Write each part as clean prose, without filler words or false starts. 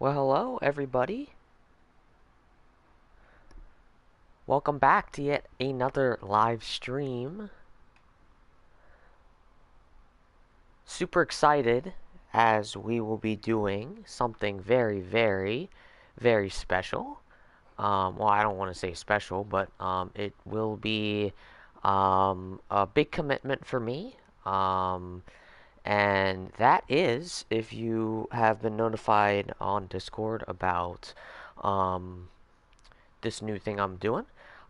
Well, hello, everybody. Welcome back to yet another live stream. Super excited as we will be doing something very special. Well, I don't want to say special, but it will be a big commitment for me. And that is if you have been notified on Discord about um, this new thing I'm doing.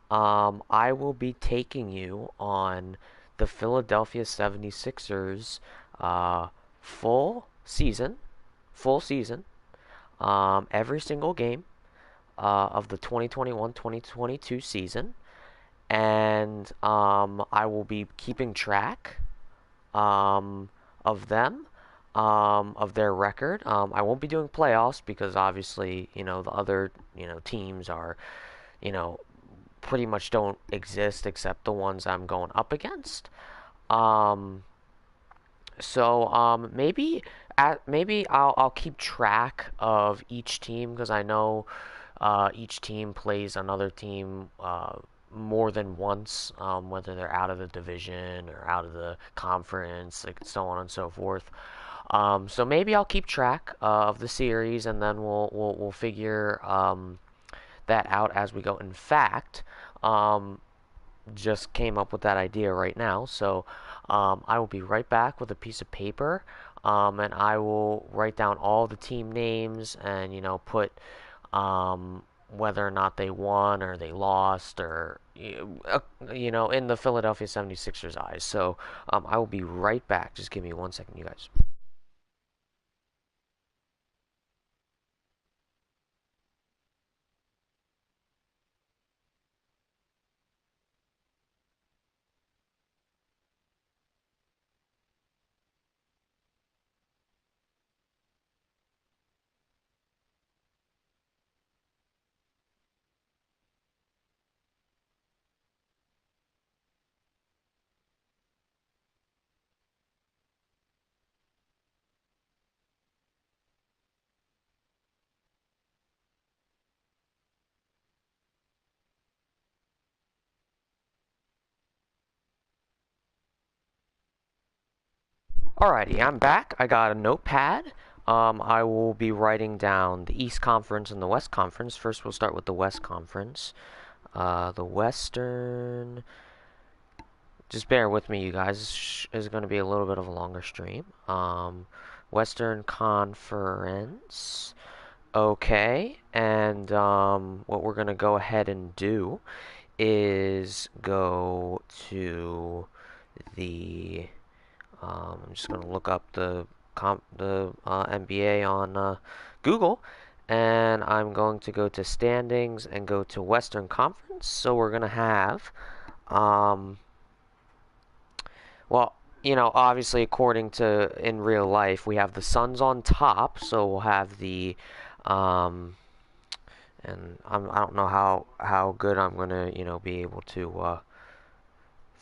I will be taking you on the Philadelphia 76ers uh, full season, full season, every single game of the 2021-2022 season. And I will be keeping track of them, of their record. I won't be doing playoffs because obviously, the other, teams are, you know, pretty much don't exist except the ones I'm going up against. Um, maybe I'll keep track of each team because I know each team plays another team more than once, whether they're out of the division or out of the conference, like so on and so forth. So maybe I'll keep track of the series, and then we'll figure that out as we go. In fact, um, just came up with that idea right now. So I will be right back with a piece of paper, and I will write down all the team names and put whether or not they won or they lost or in the Philadelphia 76ers eyes. So I will be right back. Just give me 1 second, you guys. Alrighty, I'm back. I got a notepad. I will be writing down the East Conference and the West Conference. First, we'll start with the West Conference. The Western. Just bear with me, you guys. This is going to be a little bit of a longer stream. Western Conference. Okay, and what we're going to go ahead and do is go to the I'm just going to look up the NBA on Google, and I'm going to go to standings and go to Western Conference. So we're going to have, um, well, obviously according to in real life, we have the Suns on top. So we'll have the, and I don't know how good I'm going to be able to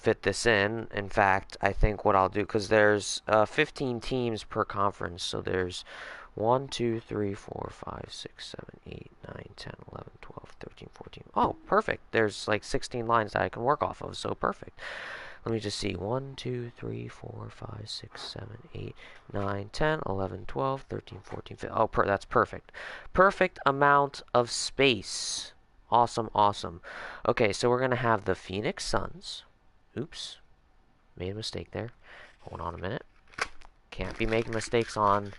fit this in. In fact, I think what I'll do, because there's 15 teams per conference, so there's 1, 2, 3, 4, 5, 6, 7, 8, 9, 10, 11, 12, 13, 14. Oh, perfect. There's like 16 lines that I can work off of, so perfect. Let me just see. 1, 2, 3, 4, 5, 6, 7, 8, 9, 10, 11, 12, 13, 14, 15. Oh, that's perfect. Perfect amount of space. Awesome, awesome. Okay, so we're going to have the Phoenix Suns. Oops, made a mistake there. Hold on a minute. Can't be making mistakes on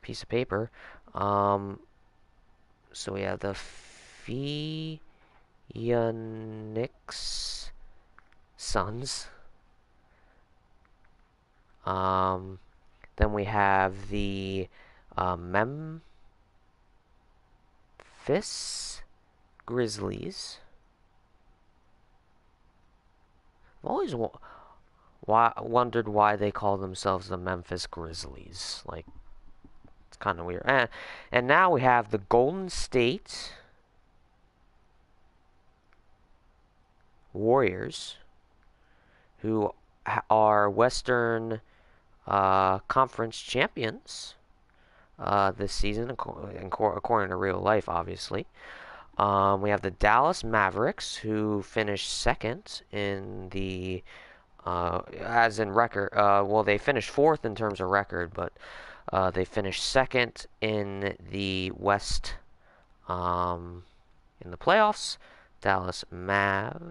piece of paper. So we have the Phoenix Suns. Then we have the Memphis Grizzlies. I've always wondered why they call themselves the Memphis Grizzlies. Like, it's kind of weird. And now we have the Golden State Warriors, who are Western Conference champions. this season, according to real life, obviously. We have the Dallas Mavericks, who finished second in the, as in record. Well, they finished fourth in terms of record, but they finished second in the West in the playoffs. Dallas Mavericks.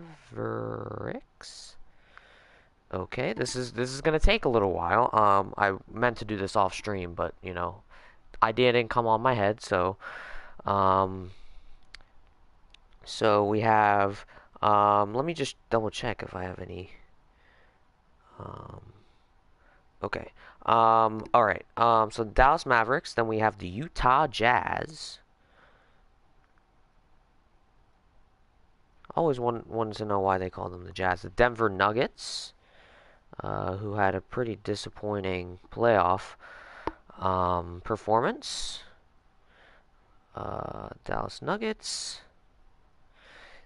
Okay, this is gonna take a little while. I meant to do this off stream, but you know, idea didn't come on my head, so um, so we have let me just double check if I have any. Um, okay. All right. So the Dallas Mavericks. Then we have the Utah Jazz. Always wanted to know why they call them the Jazz. The Denver Nuggets, who had a pretty disappointing playoff performance. Dallas Nuggets.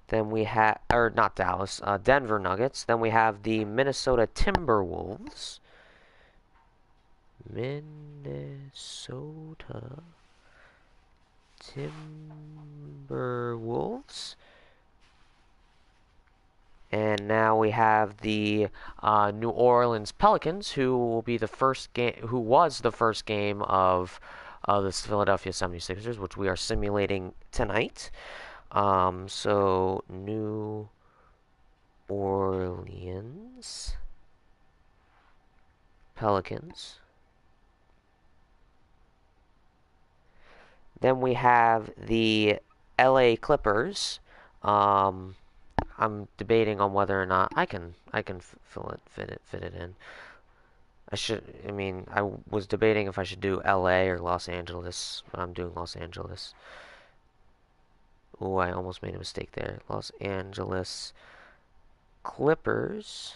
Then we have, or not Dallas, Denver Nuggets. Then we have the Minnesota Timberwolves. Minnesota Timberwolves. And now we have the New Orleans Pelicans, who will be the first game, who was the first game of the Philadelphia 76ers, which we are simulating tonight. So New Orleans Pelicans. Then we have the LA Clippers. I'm debating on whether or not I can fit it in. I was debating if I should do LA or Los Angeles, but I'm doing Los Angeles. Oh, I almost made a mistake there. Los Angeles Clippers.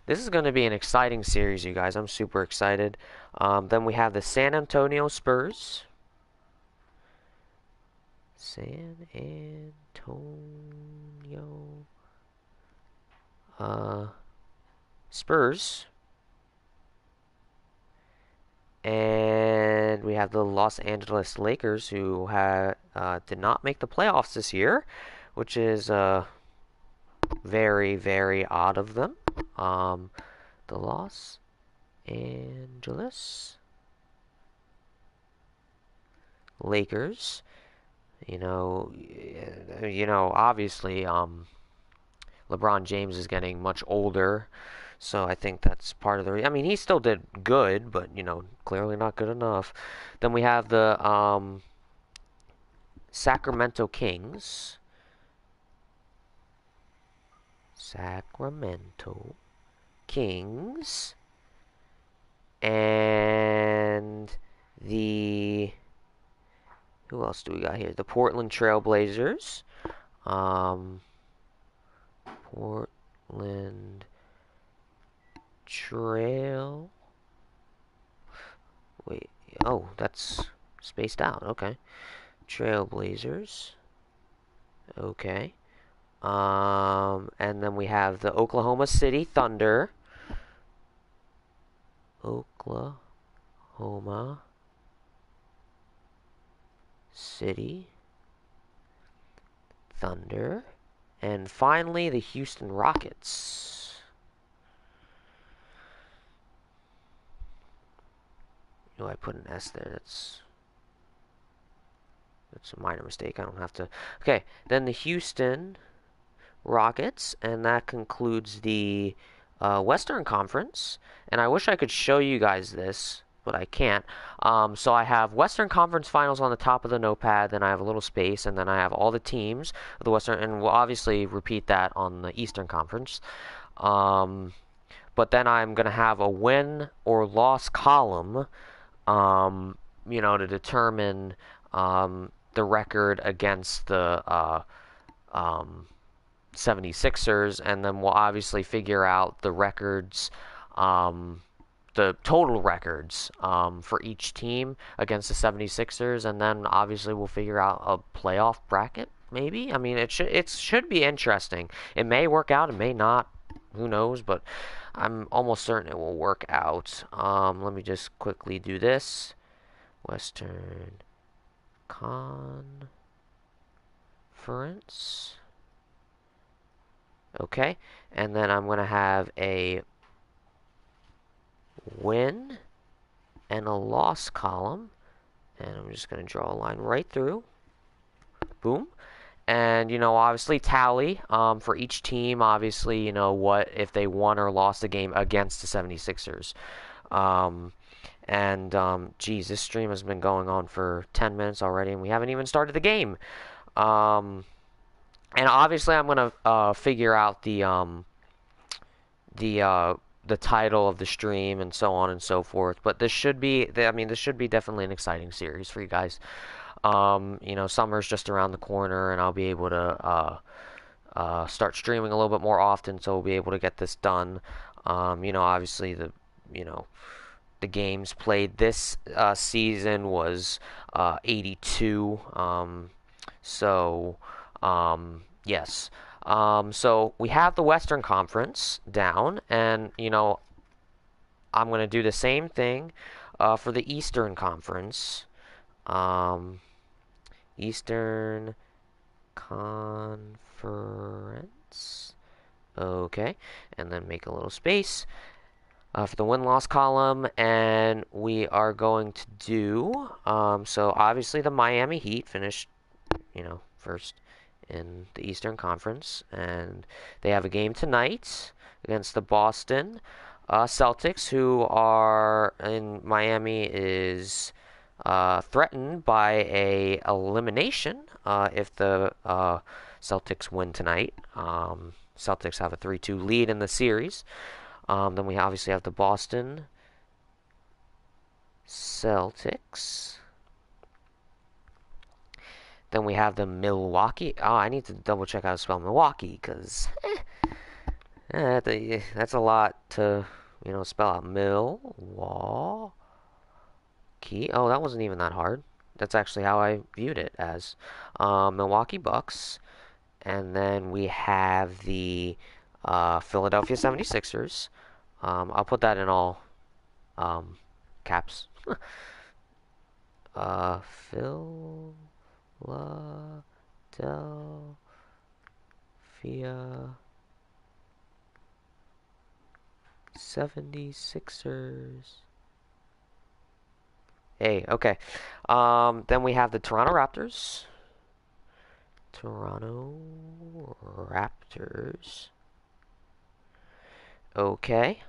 This is going to be an exciting series, you guys. I'm super excited. Then we have the San Antonio Spurs. San Antonio Spurs. And we have the Los Angeles Lakers, who did not make the playoffs this year, which is very, very odd of them. The Los Angeles Lakers. You know, obviously, LeBron James is getting much older, so I think that's part of the. I mean, he still did good, but clearly not good enough. Then we have the Sacramento Kings. Sacramento Kings. And the... Who else do we got here? The Portland Trailblazers. Portland Trail... Wait, oh, that's spaced out. Okay. Trailblazers. Okay. And then we have the Oklahoma City Thunder. Oklahoma City Thunder. And finally, the Houston Rockets. I put an S there. That's a minor mistake. I don't have to. Okay, then the Houston Rockets, and that concludes the Western Conference. And I wish I could show you guys this, but I can't. So I have Western Conference Finals on the top of the notepad, then I have a little space, and then I have all the teams of the Western, and we'll obviously repeat that on the Eastern Conference. But then I'm going to have a win or loss column, to determine the record against the 76ers, and then we'll obviously figure out the records, the total records for each team against the 76ers, and then obviously we'll figure out a playoff bracket, maybe. I mean, it should be interesting. It may work out, it may not. who knows? But I'm almost certain it will work out. Let me just quickly do this. Western Conference. Okay, and then I'm going to have a win and a loss column. And I'm just going to draw a line right through. Boom. And, obviously tally for each team, obviously, what if they won or lost a game against the 76ers. Geez, this stream has been going on for 10 minutes already, and we haven't even started the game. And obviously, I'm going to figure out the title of the stream and so on and so forth. But this should be, this should be definitely an exciting series for you guys. Summer's just around the corner, and I'll be able to start streaming a little bit more often, so we'll be able to get this done. Obviously the games played this season was 82. Yes. So we have the Western Conference down, and I'm going to do the same thing for the Eastern Conference. Eastern Conference. Okay, and then make a little space for the win-loss column, and we are going to do, so obviously the Miami Heat finished, first in the Eastern Conference, and they have a game tonight against the Boston Celtics, who are in Miami is threatened by a elimination if the Celtics win tonight. Celtics have a 3-2 lead in the series. Then we obviously have the Boston Celtics. Then we have the Milwaukee. Oh, I need to double check how to spell Milwaukee, because that's a lot to, spell out. Milwaukee. Oh, that wasn't even that hard. That's actually how I viewed it as. Milwaukee Bucks. And then we have the Philadelphia 76ers. I'll put that in all caps. Philadelphia 76ers. Hey, okay. Then we have the Toronto Raptors. Okay.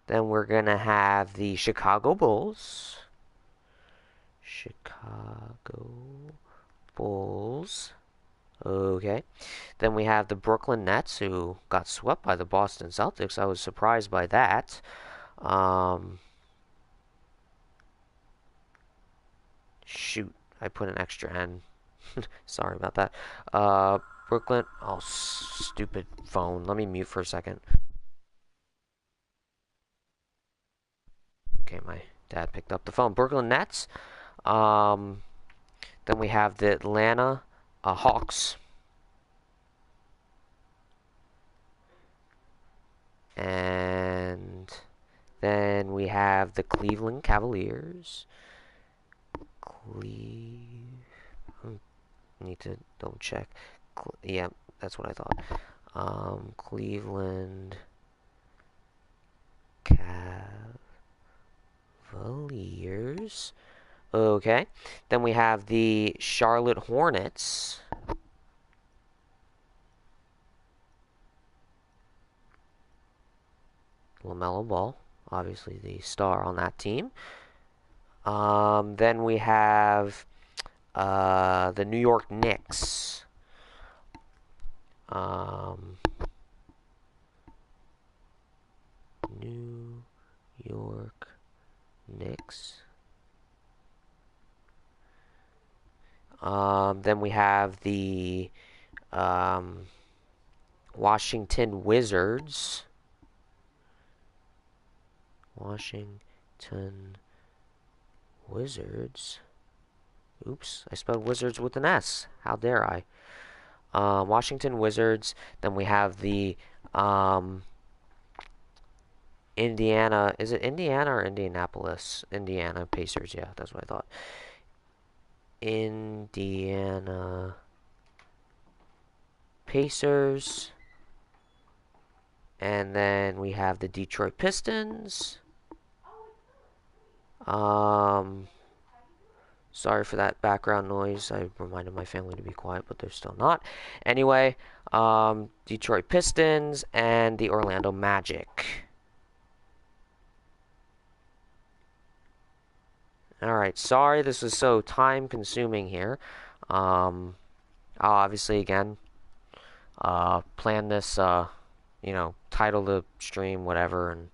Then we're gonna have the Chicago Bulls. Okay. Then we have the Brooklyn Nets, who got swept by the Boston Celtics. I was surprised by that. Shoot, I put an extra N. Sorry about that. Brooklyn. Oh, stupid phone. Let me mute for a second. Okay, my dad picked up the phone. Brooklyn Nets. Then we have the Atlanta Hawks. And then we have the Cleveland Cavaliers. I need to double check. Yeah, that's what I thought. Cleveland Cavaliers. Okay. Then we have the Charlotte Hornets. LaMelo Ball, obviously the star on that team. Then we have the New York Knicks. New York Knicks. Then we have the Washington Wizards. Washington Wizards. Oops, I spelled Wizards with an S. How dare I? Washington Wizards. Then we have the Indiana, is it Indiana or Indianapolis? Indiana Pacers, yeah, that's what I thought. Indiana Pacers. And then we have the Detroit Pistons. Sorry for that background noise. I reminded my family to be quiet, but they're still not. Anyway, Detroit Pistons and the Orlando Magic. Alright, sorry this is so time-consuming here. I'll obviously, again, plan this, you know, title the stream, whatever, and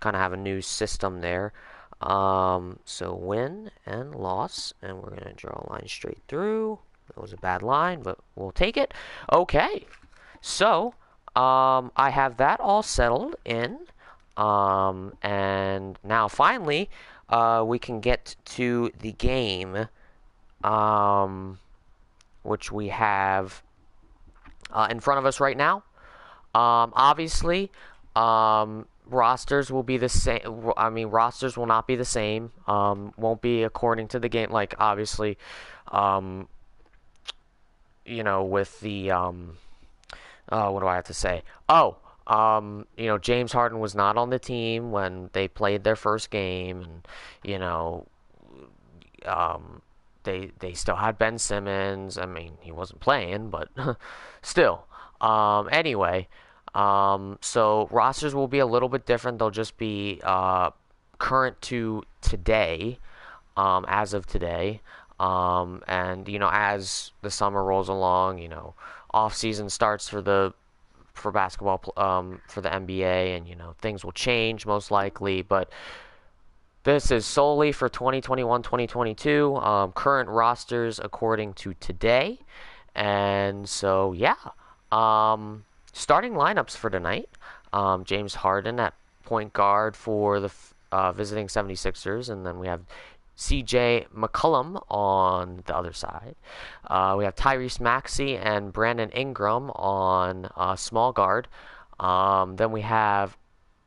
kind of have a new system there. So win and loss, and we're going to draw a line straight through. That was a bad line, but we'll take it. Okay, so I have that all settled in, and now finally we can get to the game, which we have in front of us right now. Obviously, rosters will be the same. I mean, rosters will not be the same. Won't be according to the game. Like, obviously, you know, with the, what do I have to say? Oh, you know, James Harden was not on the team when they played their first game, and, you know, they still had Ben Simmons. I mean, he wasn't playing, but still. Anyway, so rosters will be a little bit different. They'll just be current to today, as of today. And, you know, as the summer rolls along, you know, off season starts for basketball, for the NBA, and, you know, things will change most likely, but this is solely for 2021-2022, current rosters according to today. And so, yeah, starting lineups for tonight, James Harden at point guard for the visiting 76ers, and then we have CJ McCollum on the other side. We have Tyrese Maxey and Brandon Ingram on small guard. Then we have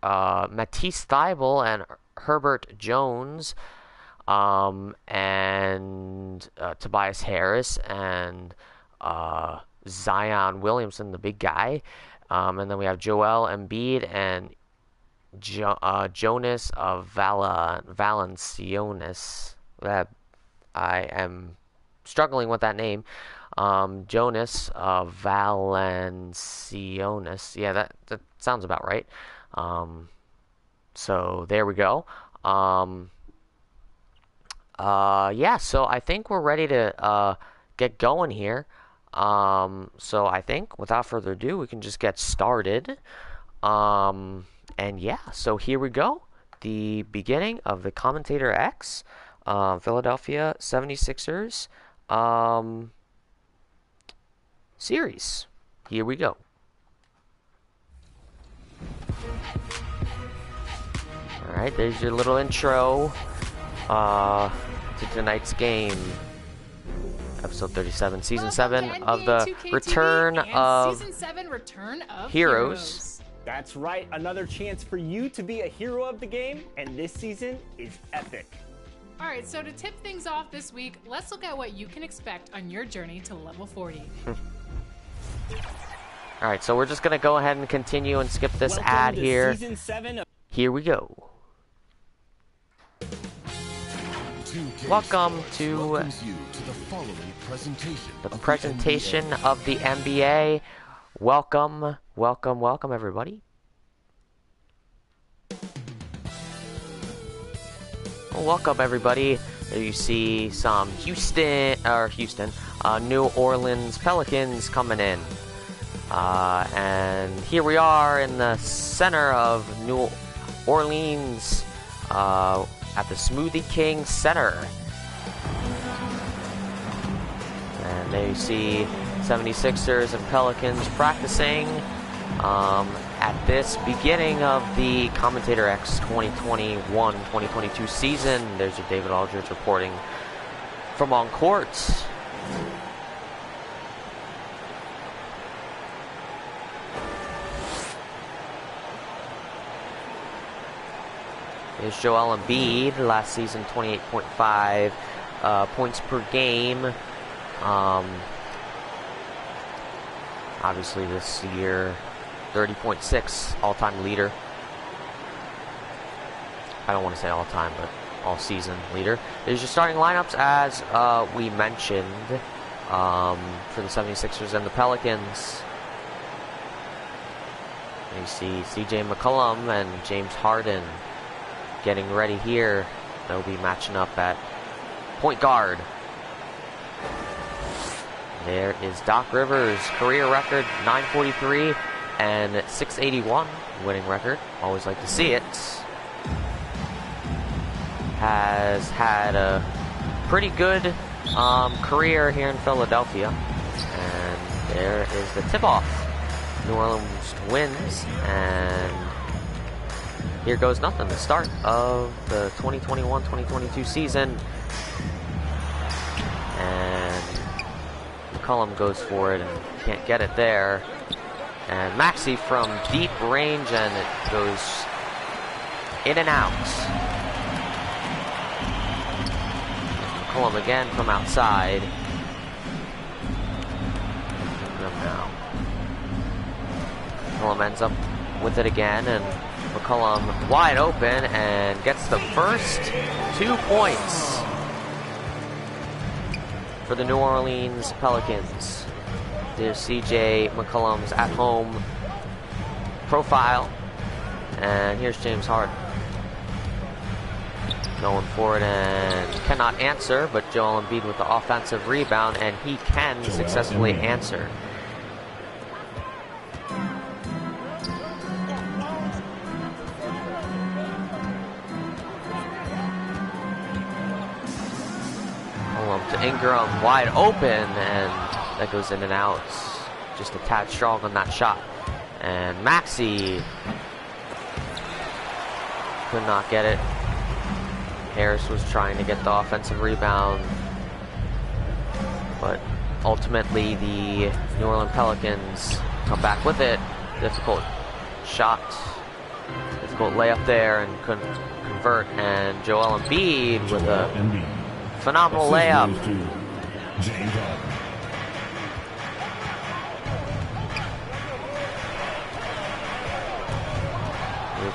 Matisse Thybulle and Herbert Jones, and Tobias Harris and Zion Williamson, the big guy. And then we have Joel Embiid and Jonas Valanciunas. That I am struggling with that name. Jonas Valanciunas. Yeah, that sounds about right. So there we go. Yeah, so I think we're ready to get going here. So I think without further ado, we can just get started. And yeah, so here we go. The beginning of the CommentatorX Philadelphia 76ers series. Here we go. Alright, there's your little intro to tonight's game. Episode 37, Season 7 of the Return of Heroes. That's right, another chance for you to be a hero of the game, and this season is epic. Alright, so to tip things off this week, let's look at what you can expect on your journey to level 40. Alright, so we're just going to go ahead and continue and skip this ad here. Season 7 of Here we go. Welcome to the presentation of the NBA. Welcome, welcome, welcome, everybody. Welcome, everybody. There you see some New Orleans Pelicans coming in. And here we are in the center of New Orleans, at the Smoothie King Center. And there you see 76ers and Pelicans practicing at this beginning of the CommentatorX 2021-2022 season. There's your David Aldridge reporting from on court. Here's Joel Embiid, last season 28.5 points per game. Obviously this year, 30.6 all-time leader. I don't want to say all-time, but all-season leader. There's your starting lineups as we mentioned for the 76ers and the Pelicans. And you see CJ McCollum and James Harden getting ready here. They'll be matching up at point guard. There is Doc Rivers, career record 943 and 681 winning record. Always like to see it. Has had a pretty good career here in Philadelphia. And there is the tip-off. New Orleans wins, and here goes nothing. The start of the 2021-2022 season. And McCollum goes for it and can't get it there. And Maxey from deep range, and it goes in and out. McCollum again from outside. Now. McCollum ends up with it again, and McCollum wide open and gets the first 2 points for the New Orleans Pelicans. There's CJ McCollum's at-home profile, and here's James Harden going for it and cannot answer, but Joel Embiid with the offensive rebound, and he can successfully answer. To Ingram, wide open, and that goes in and out. Just a tad strong on that shot. And Maxey could not get it. Harris was trying to get the offensive rebound, but ultimately the New Orleans Pelicans come back with it. Difficult shot, difficult layup there, and couldn't convert. And Joel Embiid with a phenomenal layup.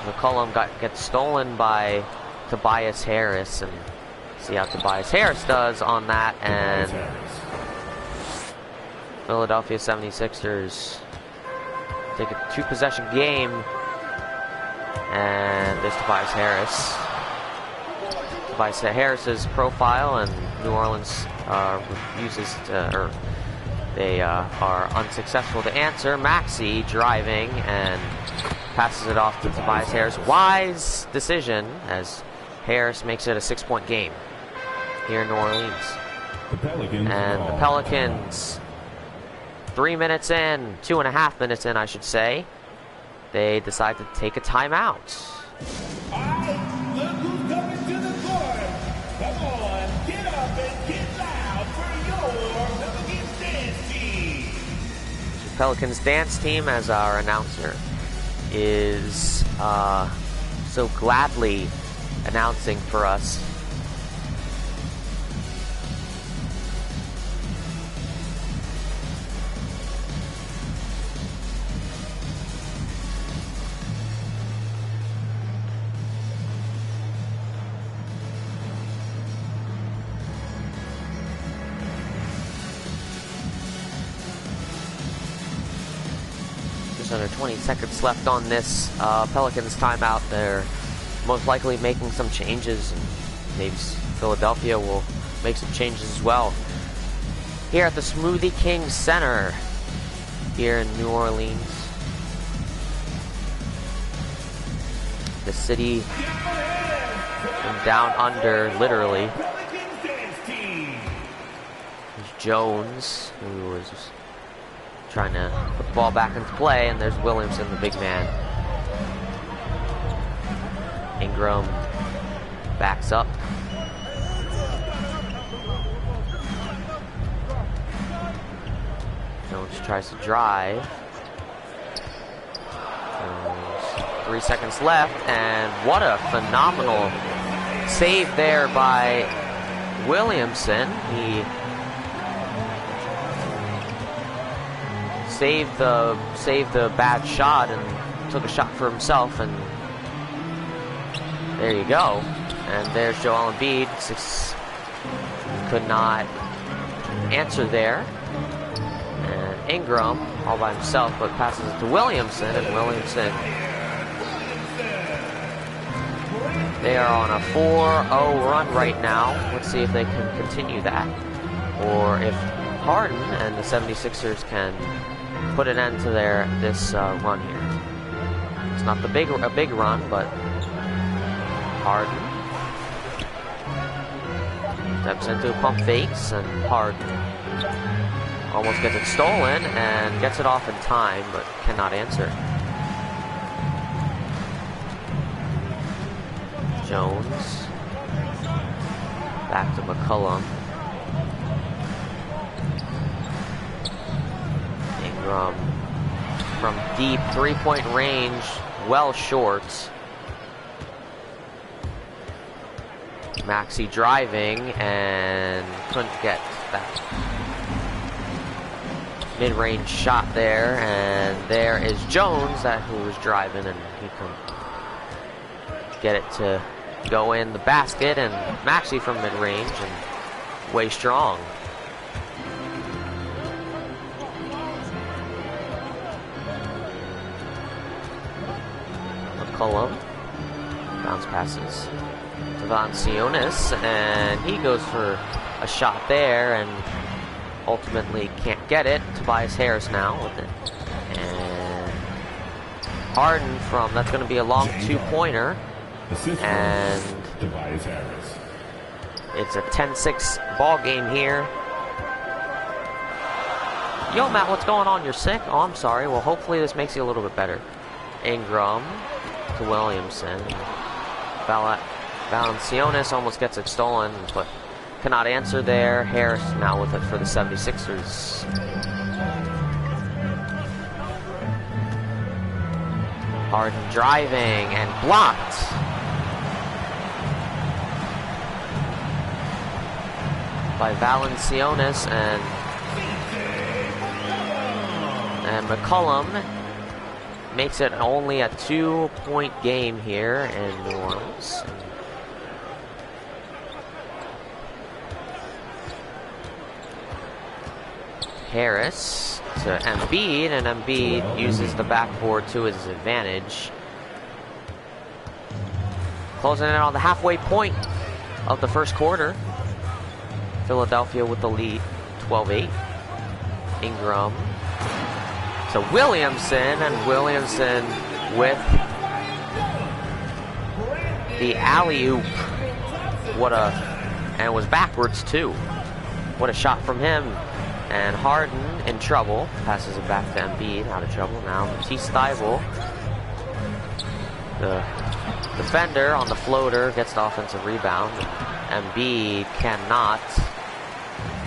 McCollum gets stolen by Tobias Harris, and see how Tobias Harris does on that, and Philadelphia 76ers take a 2-possession game, and there's Tobias Harris. Tobias Harris's profile, and New Orleans refuses to, or they are unsuccessful to answer. Maxey driving and passes it off to Tobias Harris. Wise decision, as Harris makes it a 6-point game here in New Orleans. And the Pelicans, 3 minutes in, 2.5 minutes in, I should say, they decide to take a timeout. Pelicans dance team, as our announcer is so gladly announcing for us. Under 20 seconds left on this Pelicans timeout. They're most likely making some changes, and maybe Philadelphia will make some changes as well. Here at the Smoothie King Center here in New Orleans. The city from down under, literally. There's Jones, who was trying to put the ball back into play, and there's Williamson, the big man. Ingram backs up. Jones tries to drive. Jones 3 seconds left, and what a phenomenal save there by Williamson. He saved the bad shot and took a shot for himself, and there you go. And there's Joel Embiid. Could not answer there. And Ingram all by himself, but passes it to Williamson, and Williamson, they are on a 4-0 run right now. Let's see if they can continue that, or if Harden and the 76ers can put an end to this run here. It's not a big run, but Harden steps into pump fakes, and Harden almost gets it stolen and gets it off in time, but cannot answer. Jones back to McCollum. Ingram from deep 3-point range, well short. Maxey driving and couldn't get that mid-range shot there, and there is Jones who was driving, and he couldn't get it to go in the basket, and Maxey from mid-range, and way strong. McCollum bounce passes to Valanciunas, and he goes for a shot there and ultimately can't get it. Tobias Harris now with it, and Harden from, that's going to be a long two-pointer, and Tobias Harris. It's a 10-6 ball game here. Yo, Matt, what's going on? You're sick? Oh, I'm sorry. Well, hopefully this makes you a little bit better. Ingram to Williamson. Valanciunas almost gets it stolen, but cannot answer there. Harris now with it for the 76ers. Harden driving and blocked. By Valanciunas, and McCollum makes it only a 2-point game here in New Orleans. Harris to Embiid, and Embiid uses the backboard to his advantage. Closing in on the halfway point of the first quarter. Philadelphia with the lead, 12-8. Ingram to Williamson, and Williamson with the alley-oop. And it was backwards too. What a shot from him. And Harden in trouble, passes it back to Embiid, out of trouble now. Matisse Thybulle, the defender on the floater, gets the offensive rebound. Embiid cannot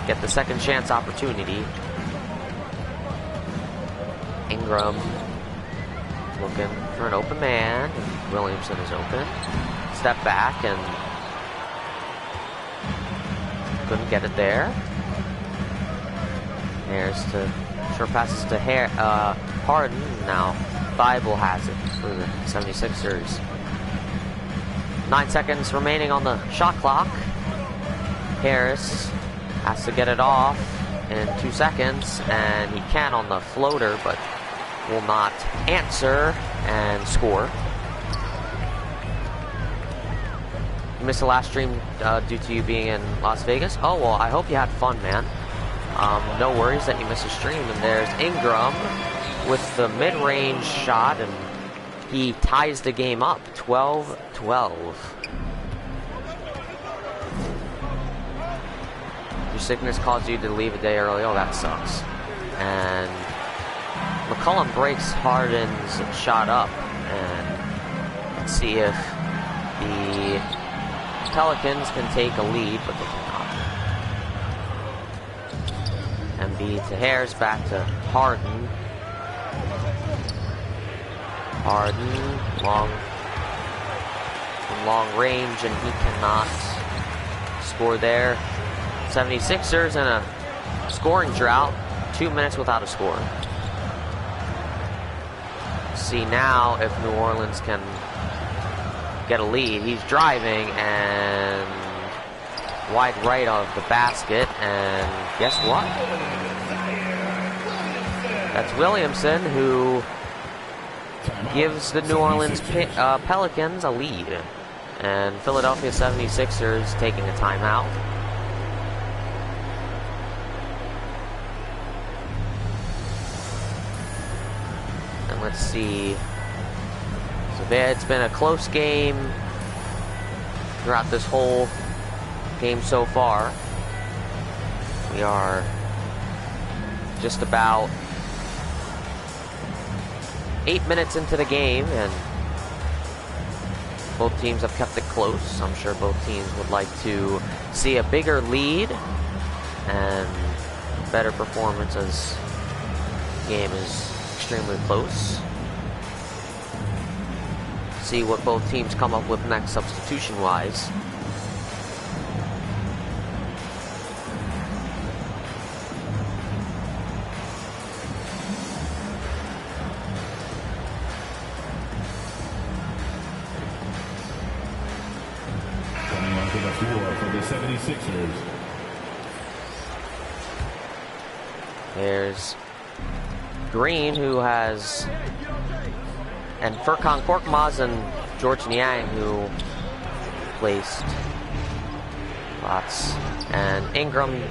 get the second chance opportunity. Ingram looking for an open man. Williamson is open. Step back and couldn't get it there. Harris to short passes to Harden. Now Thybulle has it for the 76ers. 9 seconds remaining on the shot clock. Harris has to get it off in 2 seconds, and he can on the floater, but will not answer and score. You missed the last stream due to you being in Las Vegas? Oh, well, I hope you had fun, man. No worries that you missed a stream. And there's Ingram with the mid-range shot, and he ties the game up, 12-12. Your sickness caused you to leave a day early. Oh, that sucks. And McCollum breaks Harden's shot up, and let's see if the Pelicans can take a lead, but they cannot. Embiid to Harris, back to Harden. Harden, from long range, and he cannot score there. 76ers in a scoring drought, 2 minutes without a score. See now if New Orleans can get a lead. He's driving and wide right of the basket, and guess what? That's Williamson, who gives the New Orleans Pelicans a lead. And Philadelphia 76ers taking a timeout. And let's see. So it's been a close game throughout this whole game so far. We are just about 8 minutes into the game, and both teams have kept it close. I'm sure both teams would like to see a bigger lead and better performance, as the game is extremely close. See what both teams come up with next substitution-wise. There's Green, who has, and Furkan Korkmaz and George Niang, who placed lots, and Ingram,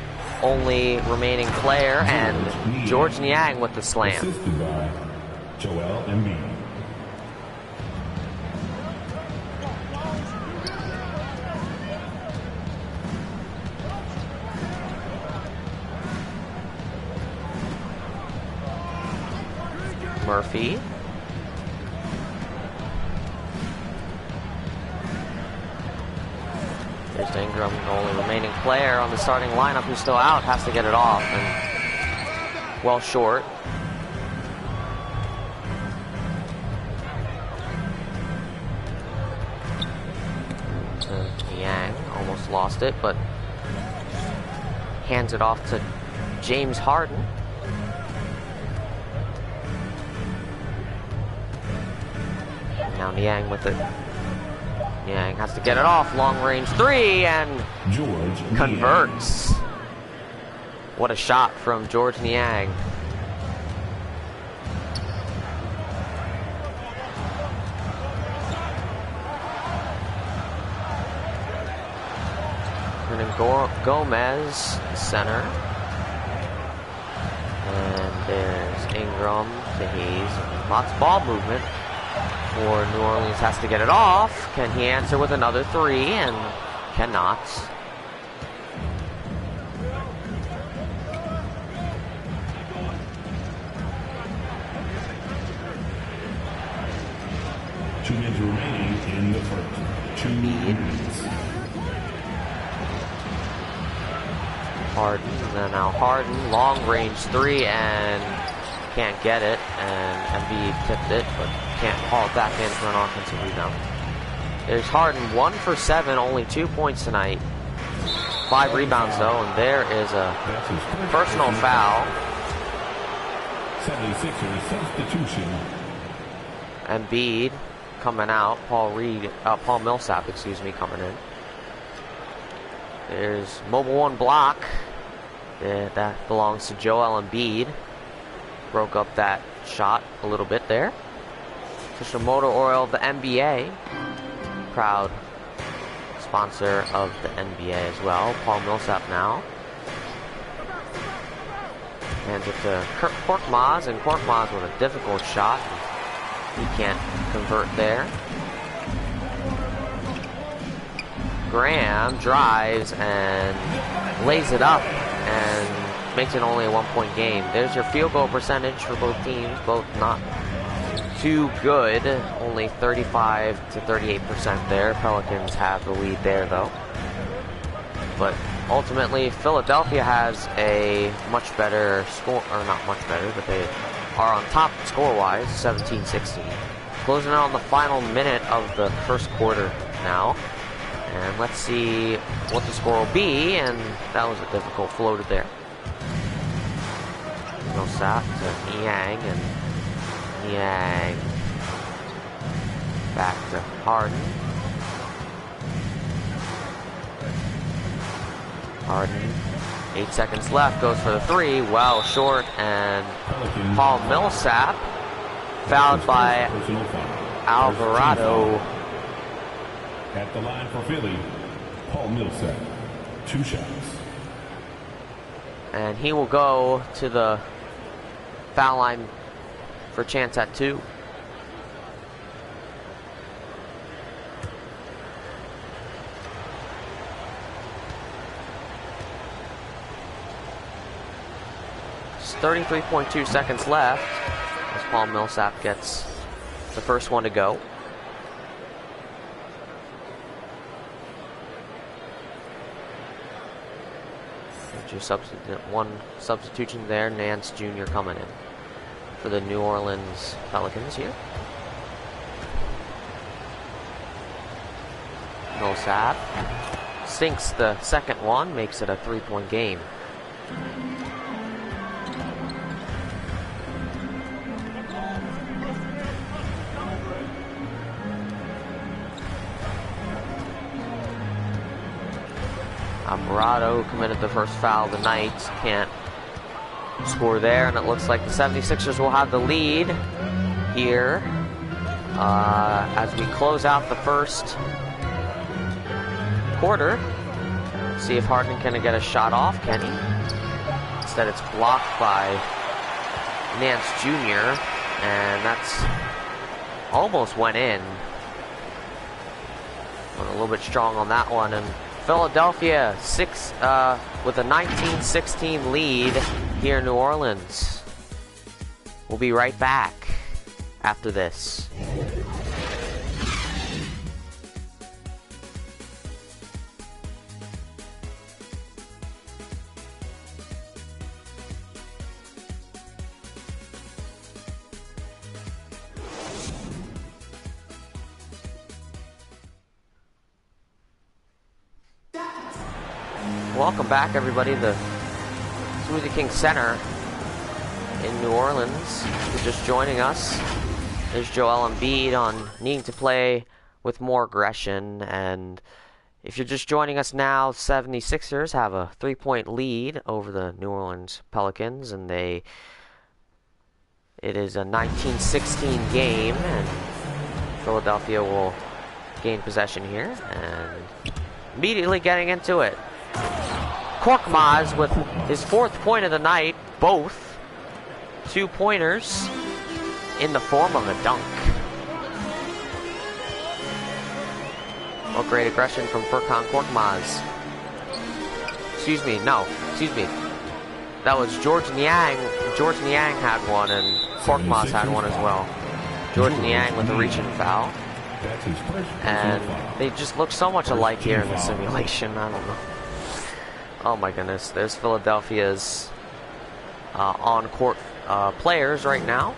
only remaining player, and George Niang with the slam. Assisted by Joel Embiid. Murphy. There's Ingram, the only remaining player on the starting lineup who's still out, has to get it off, and well short. Yang almost lost it, but hands it off to James Harden. Now Niang with it. Niang has to get it off. Long range three, and George converts. What a shot from George Niang. And then Gomez, center. And there's Ingram to Hayes. Lots of ball movement. For New Orleans, has to get it off. Can he answer with another three? And cannot. Two minutes remaining in the first. 2 minutes. Harden, and then now Harden, long range three, and can't get it. And Embiid tipped it, but can't haul it back in for an offensive rebound. There's Harden, 1 for 7, only 2 points tonight. 5 rebounds though, and there is a personal foul. 76ers substitution. Embiid coming out. Paul Millsap, excuse me, coming in. There's mobile one block. Yeah, that belongs to Joel Embiid. Broke up that shot a little bit there. Just a motor oil of the NBA. Proud sponsor of the NBA as well. Paul Millsap now. Hands it to Korkmaz, and Korkmaz with a difficult shot. He can't convert there. Graham drives and lays it up and makes it only a 1-point game. There's your field goal percentage for both teams. Both not too good. Only 35 to 38% there. Pelicans have the lead there though. But ultimately, Philadelphia has a much better score, or not much better, but they are on top score-wise, 17-16. Closing out on the final minute of the first quarter now. And let's see what the score will be. And that was a difficult floater there. Millsap to Niang, and Niang back to Harden. Harden, 8 seconds left, goes for the three, well short, and Paul Millsap fouled by Alvarado. At the line for Philly, Paul Millsap, 2 shots. And he will go to the foul line for a chance at 2. It's 33.2 seconds left as Paul Millsap gets the first one to go. One substitution there, Nance Jr. coming in for the New Orleans Pelicans here. Millsap sinks the second one, makes it a 3-point game. Alvarado committed the first foul of the night. Can't score there, and it looks like the 76ers will have the lead here as we close out the first quarter. See if Harden can get a shot off. Can he? Instead, it's blocked by Nance Jr., and that's almost went in. Went a little bit strong on that one, and Philadelphia with a 19-16 lead here in New Orleans. We'll be right back after this. Welcome back, everybody, to the Smoothie King Center in New Orleans. If you're just joining us, there's Joel Embiid on needing to play with more aggression. And if you're just joining us now, 76ers have a 3-point lead over the New Orleans Pelicans, and it is a 19-16 game, and Philadelphia will gain possession here, and immediately getting into it. Korkmaz with his 4th point of the night, both 2-pointers in the form of a dunk. Well, great aggression from Furkan Korkmaz. Excuse me. That was George Niang. George Niang had one, and Korkmaz had one as well. George Niang with a reaching foul. And they just look so much alike here in the simulation. I don't know. Oh my goodness, there's Philadelphia's on-court players right now.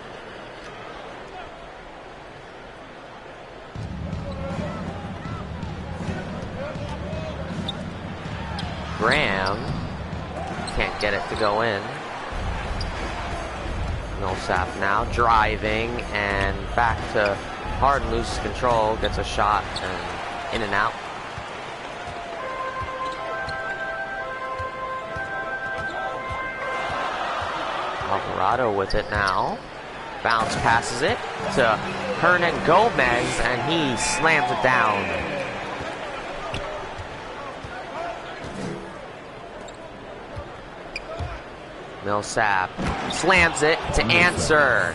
Graham can't get it to go in. Millsap now driving, and back to Harden, loses control, gets a shot, and in and out. Alvarado with it now. Bounce passes it to Hernan Gomez, and he slams it down. Millsap slams it to answer.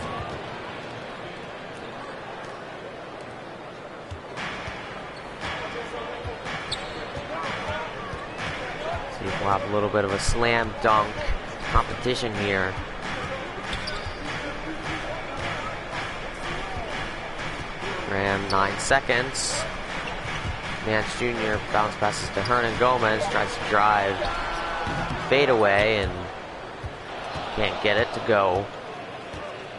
See if we'll have a little bit of a slam dunk competition here. Graham, 9 seconds. Nance Jr. bounce passes to Hernan Gomez, tries to drive, fade away, and can't get it to go.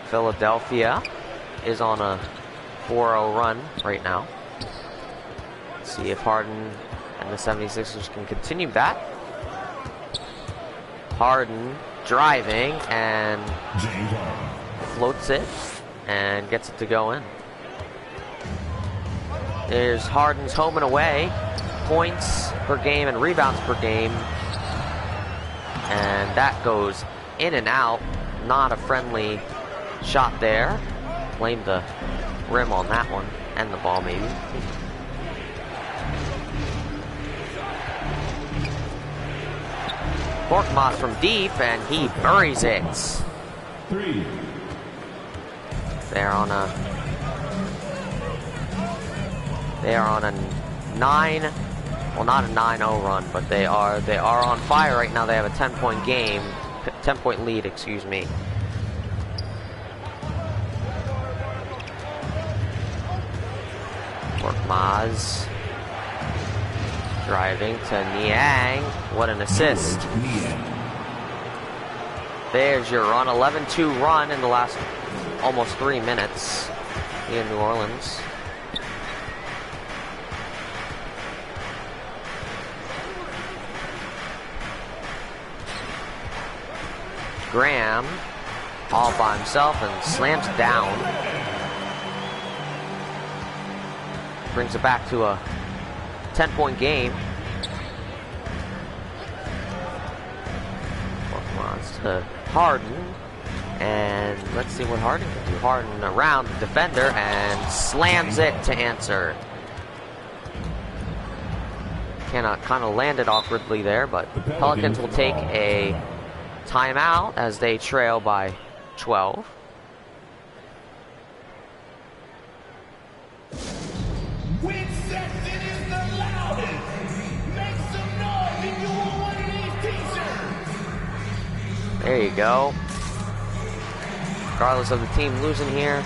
Philadelphia is on a 4-0 run right now. Let's see if Harden and the 76ers can continue that. Harden driving and floats it and gets it to go in. There's Harden's home and away. Points per game and rebounds per game. And that goes in and out. Not a friendly shot there. Blame the rim on that one. And the ball, maybe. Korkmaz from deep, and he buries it. 3. They're on a 9, well, not a 9-0 run, but they are on fire right now. They have a 10-point game, 10-point lead, excuse me. Korkmaz driving to Niang. What an assist. There's your run. 11-2 run in the last almost 3 minutes in New Orleans. Graham all by himself and slams it down. Brings it back to a 10-point game. Wants to Harden, and let's see what Harden can do. Harden around the defender and slams it to answer. Kind of landed awkwardly there, but the Pelicans will take a timeout as they trail by 12. There you go. Regardless of the team losing here,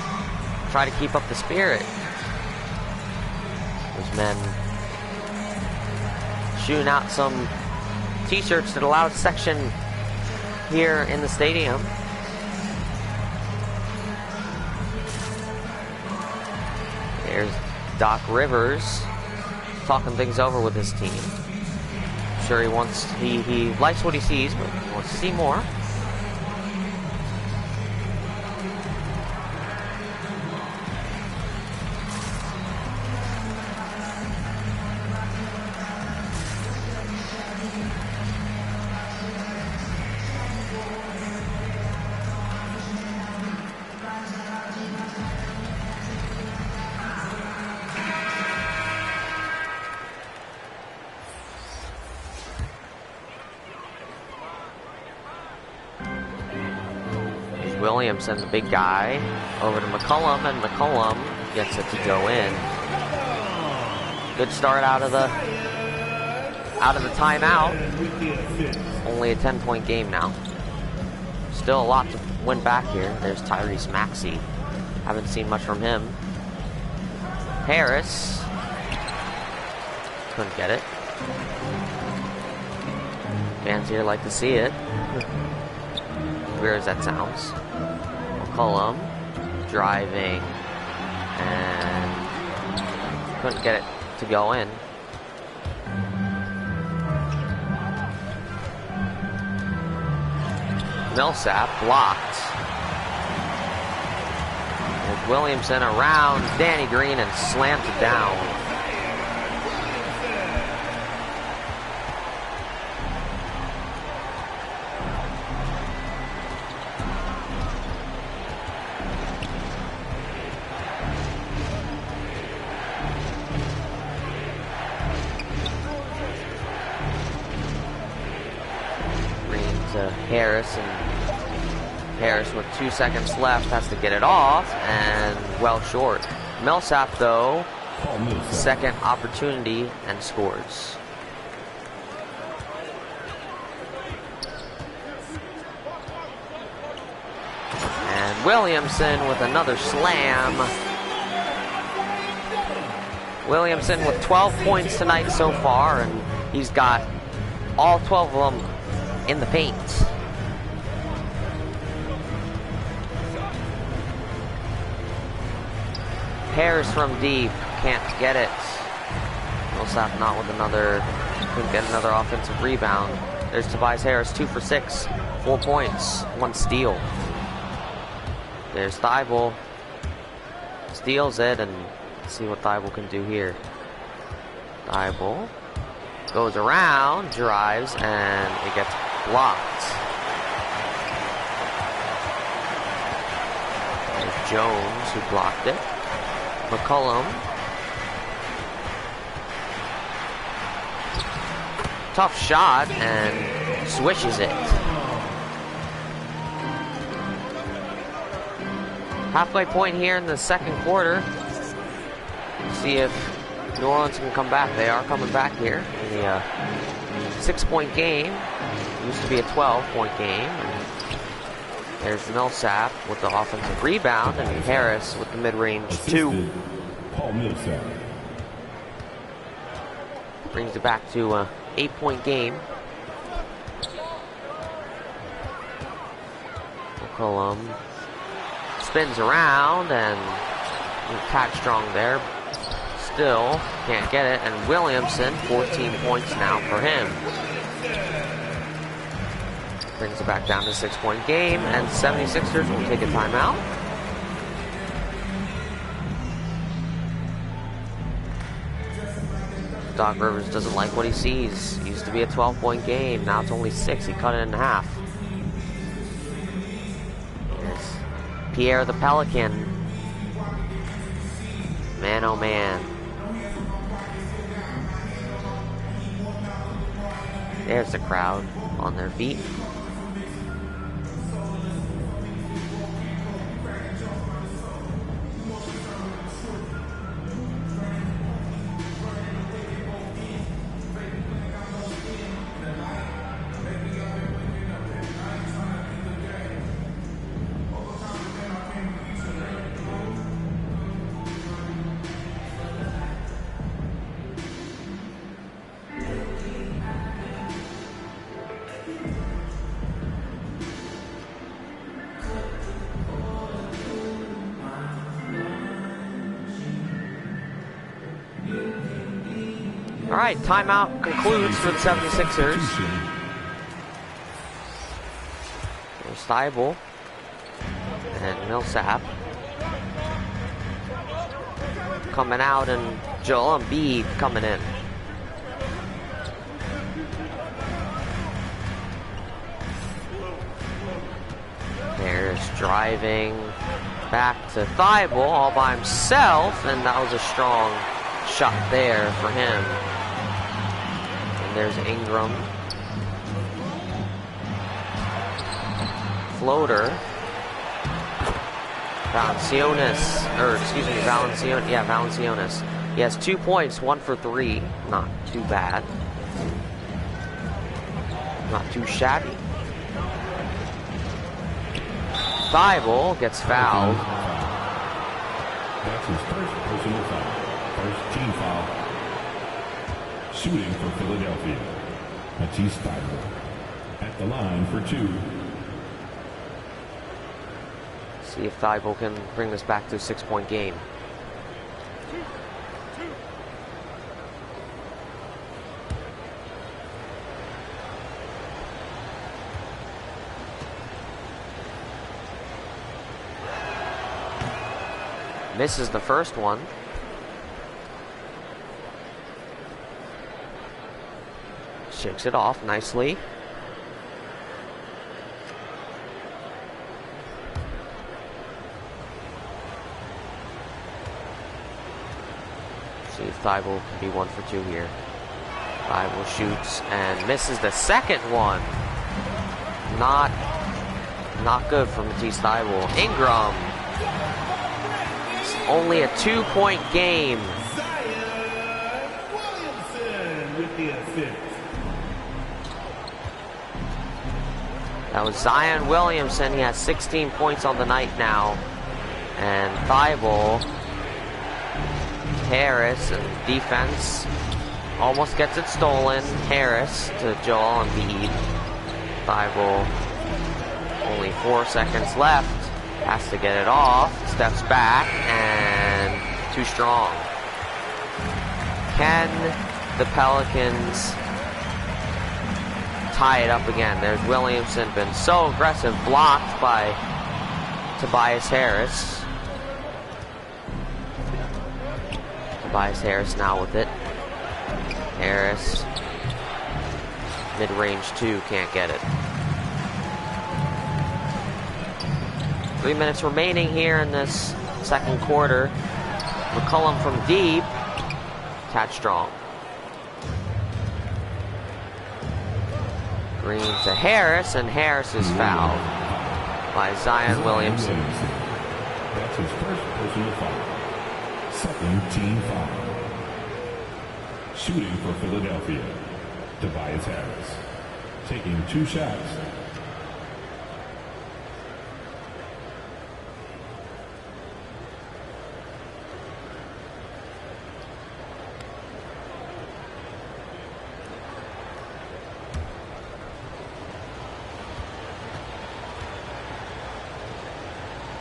try to keep up the spirit. Those men shooting out some t-shirts to the loud section here in the stadium. There's Doc Rivers talking things over with his team. I'm sure he likes what he sees, but he wants to see more. Williamson, the big guy, over to McCollum, and McCollum gets it to go in. Good start out of the timeout. Only a 10-point game now. Still a lot to win back here. There's Tyrese Maxey. Haven't seen much from him. Harris couldn't get it. Fans here like to see it. Weird as that sounds. McCollum driving and couldn't get it to go in. Millsap blocked. There's Williamson around Danny Green and slams it down. Harris, and Harris with 2 seconds left has to get it off, and well short. Millsap, though, second opportunity and scores. And Williamson with another slam. Williamson with 12 points tonight so far, and he's got all 12 of them in the paint. Harris from deep. Can't get it. Millsap not with another. Couldn't get another offensive rebound. There's Tobias Harris, 2 for 6. 4 points. 1 steal. There's Thibault. Steals it, and let's see what Thibault can do here. Thibault goes around, drives, and it gets blocked. There's Jones who blocked it. McCollum. Tough shot, and swishes it. Halfway point here in the second quarter. See if New Orleans can come back. They are coming back here in the 6-point game. Used to be a 12-point game. And there's Millsap with the offensive rebound, and Harris with the mid-range 2. Paul Millsap. Brings it back to a 8-point game. McCollum spins around and catch strong there. Still can't get it, and Williamson, 14 points now for him. Brings it back down to a 6-point game, and 76ers will take a timeout. Doc Rivers doesn't like what he sees. It used to be a 12-point game, now it's only 6. He cut it in half. Here's Pierre the Pelican. Man, oh man. There's the crowd on their feet. All right, timeout concludes for the 76ers. There's Thibault and Millsap coming out, and Joel Embiid coming in. There's driving back to Thibault all by himself, and that was a strong shot there for him. There's Ingram. Floater. Valanciunas. He has 2 points, 1 for 3. Not too bad. Not too shabby. Thibault gets fouled. That's his first personal foul. First team foul. Shooting for Philadelphia. Matisse Thybulle at the line for 2. See if Thibault can bring this back to a 6-point game. Misses the first one. Shakes it off nicely. See if Thibault can be 1 for 2 here. Thibault shoots and misses the second one. Not good for Matisse Thybulle. Ingram. It's only a 2-point game. Williamson with the assist. That was Zion Williamson. He has 16 points on the night now. And Thibault, Harris, and defense almost gets it stolen. Harris to Joel Embiid. Thibault, only 4 seconds left. Has to get it off. Steps back and too strong. Can the Pelicans tie it up again? There's Williamson, been so aggressive, blocked by Tobias Harris. Tobias Harris now with it. Harris, mid-range 2, can't get it. 3 minutes remaining here in this second quarter. McCollum from deep, catch strong. Green to Harris, and Harris is fouled by Zion Williamson. That's his first personal foul. Second team foul. Shooting for Philadelphia, Tobias Harris. Taking 2 shots.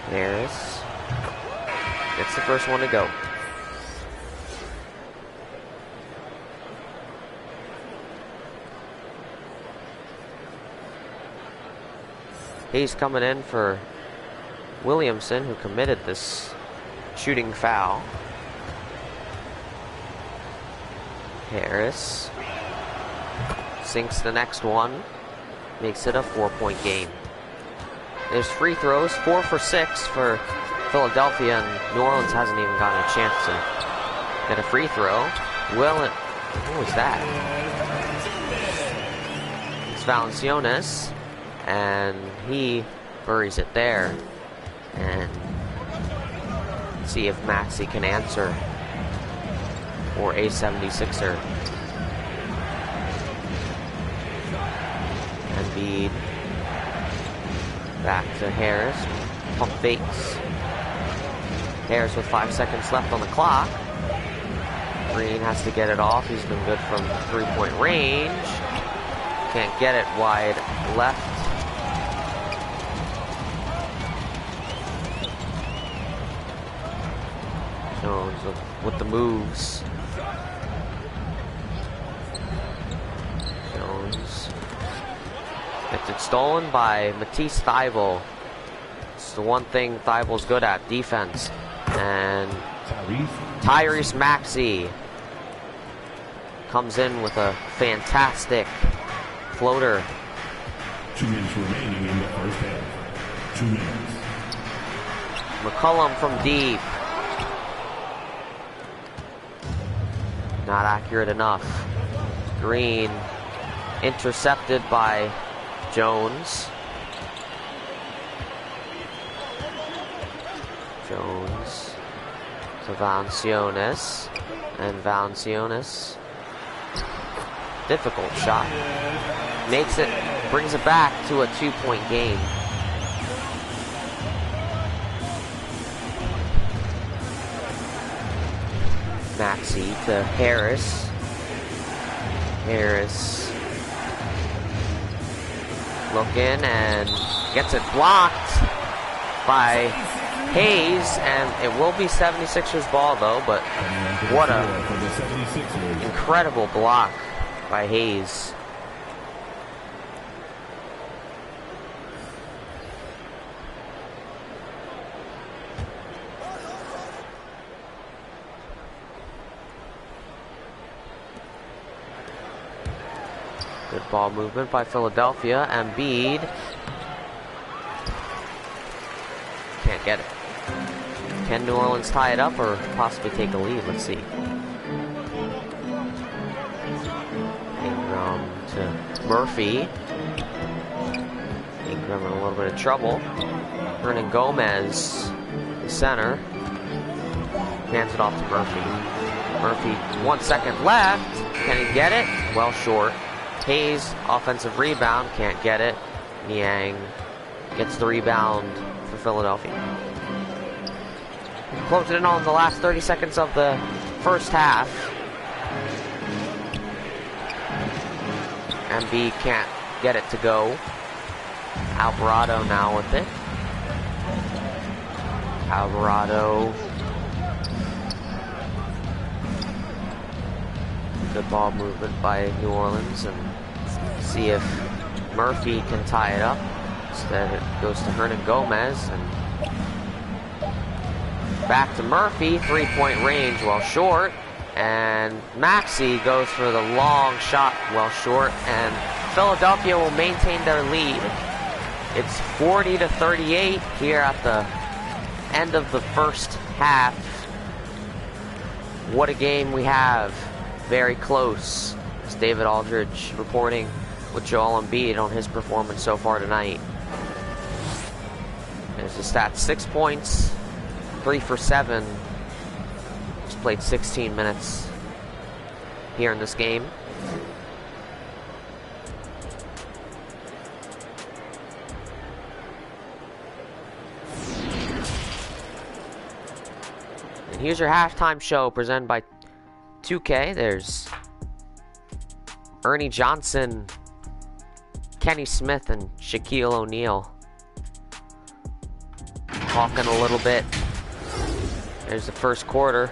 Harris gets the first one to go. Hayes coming in for Williamson, who committed this shooting foul. Harris sinks the next one, makes it a 4-point game. There's free throws, 4 for 6 for Philadelphia, and New Orleans hasn't even gotten a chance to get a free throw. What was that? It's Valanciunas, and he buries it there. And see if Maxey can answer for a 76er. Embiid back to Harris. Pump fakes. Harris with 5 seconds left on the clock. Green has to get it off. He's been good from 3-point range. Can't get it wide left. Jones with the moves. Jones gets it stolen by Matisse Thybulle. It's the one thing Thybulle's good at, defense. And Tyrese Maxey comes in with a fantastic floater. 2 minutes remaining in the first half. 2 minutes. McCollum from deep. Not accurate enough. Green intercepted by Jones. Jones to Valanciunas. And Valanciunas. Difficult shot. Makes it, brings it back to a 2-point game. Maxey to Harris. Harris looking and gets it blocked by Hayes, and it will be 76ers ball though, but what a incredible block by Hayes. Good ball movement by Philadelphia. Embiid can't get it. Can New Orleans tie it up or possibly take a lead? Let's see. Ingram to Murphy. Ingram in a little bit of trouble. Hernan Gomez, the center, hands it off to Murphy. Murphy, 1 second left. Can he get it? Well short. Hayes, offensive rebound, can't get it. Niang gets the rebound for Philadelphia. Closing in on the last 30 seconds of the first half. Embiid can't get it to go. Alvarado now with it. Alvarado Good ball movement by New Orleans, and see if Murphy can tie it up. Instead, it goes to Hernan Gomez, and back to Murphy. 3-point range, well short. And Maxey goes for the long shot, well short. And Philadelphia will maintain their lead. It's 40-38 here at the end of the first half. What a game we have. Very close. It's David Aldridge reporting with Joel Embiid on his performance so far tonight. There's the stats: 6 points, 3 for 7. He's played 16 minutes here in this game. And here's your halftime show presented by 2K. There's Ernie Johnson, Kenny Smith, and Shaquille O'Neal talking a little bit. There's the first quarter.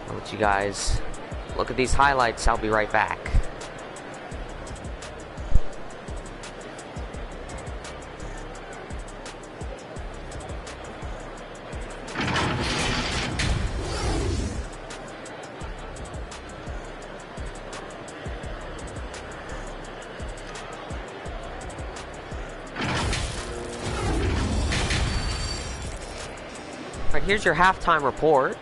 I'll let you guys look at these highlights. I'll be right back. Alright, here's your halftime report.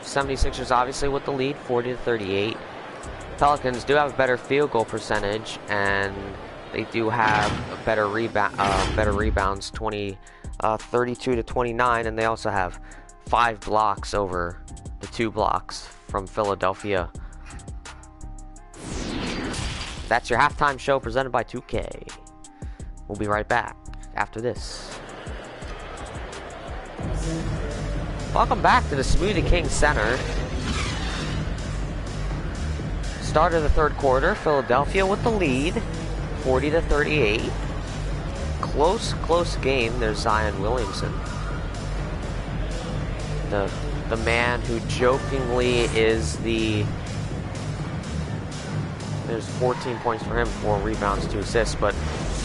76ers obviously with the lead, 40-38. Pelicans do have a better field goal percentage, and they do have a better rebounds, 32-29, and they also have 5 blocks over the 2 blocks from Philadelphia. That's your halftime show presented by 2K. We'll be right back after this. Welcome back to the Smoothie King Center. Start of the third quarter, Philadelphia with the lead, 40-38. Close game. There's Zion Williamson, the man who jokingly is the. There's 14 points for him, 4 rebounds, 2 assists, but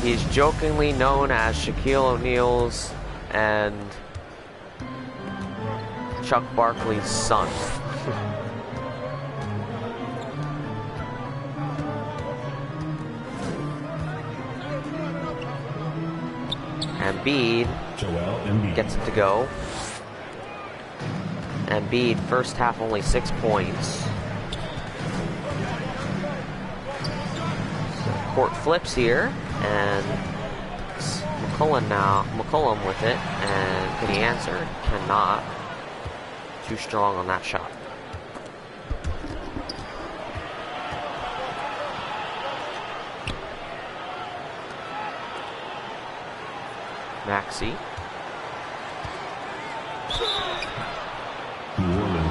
he's jokingly known as Shaquille O'Neal's and Chuck Barkley's son. Embiid gets it to go. Embiid, first half only 6 points. So court flips here, and it's McCollum with it, and can he answer? Cannot. Too strong on that shot. Maxey.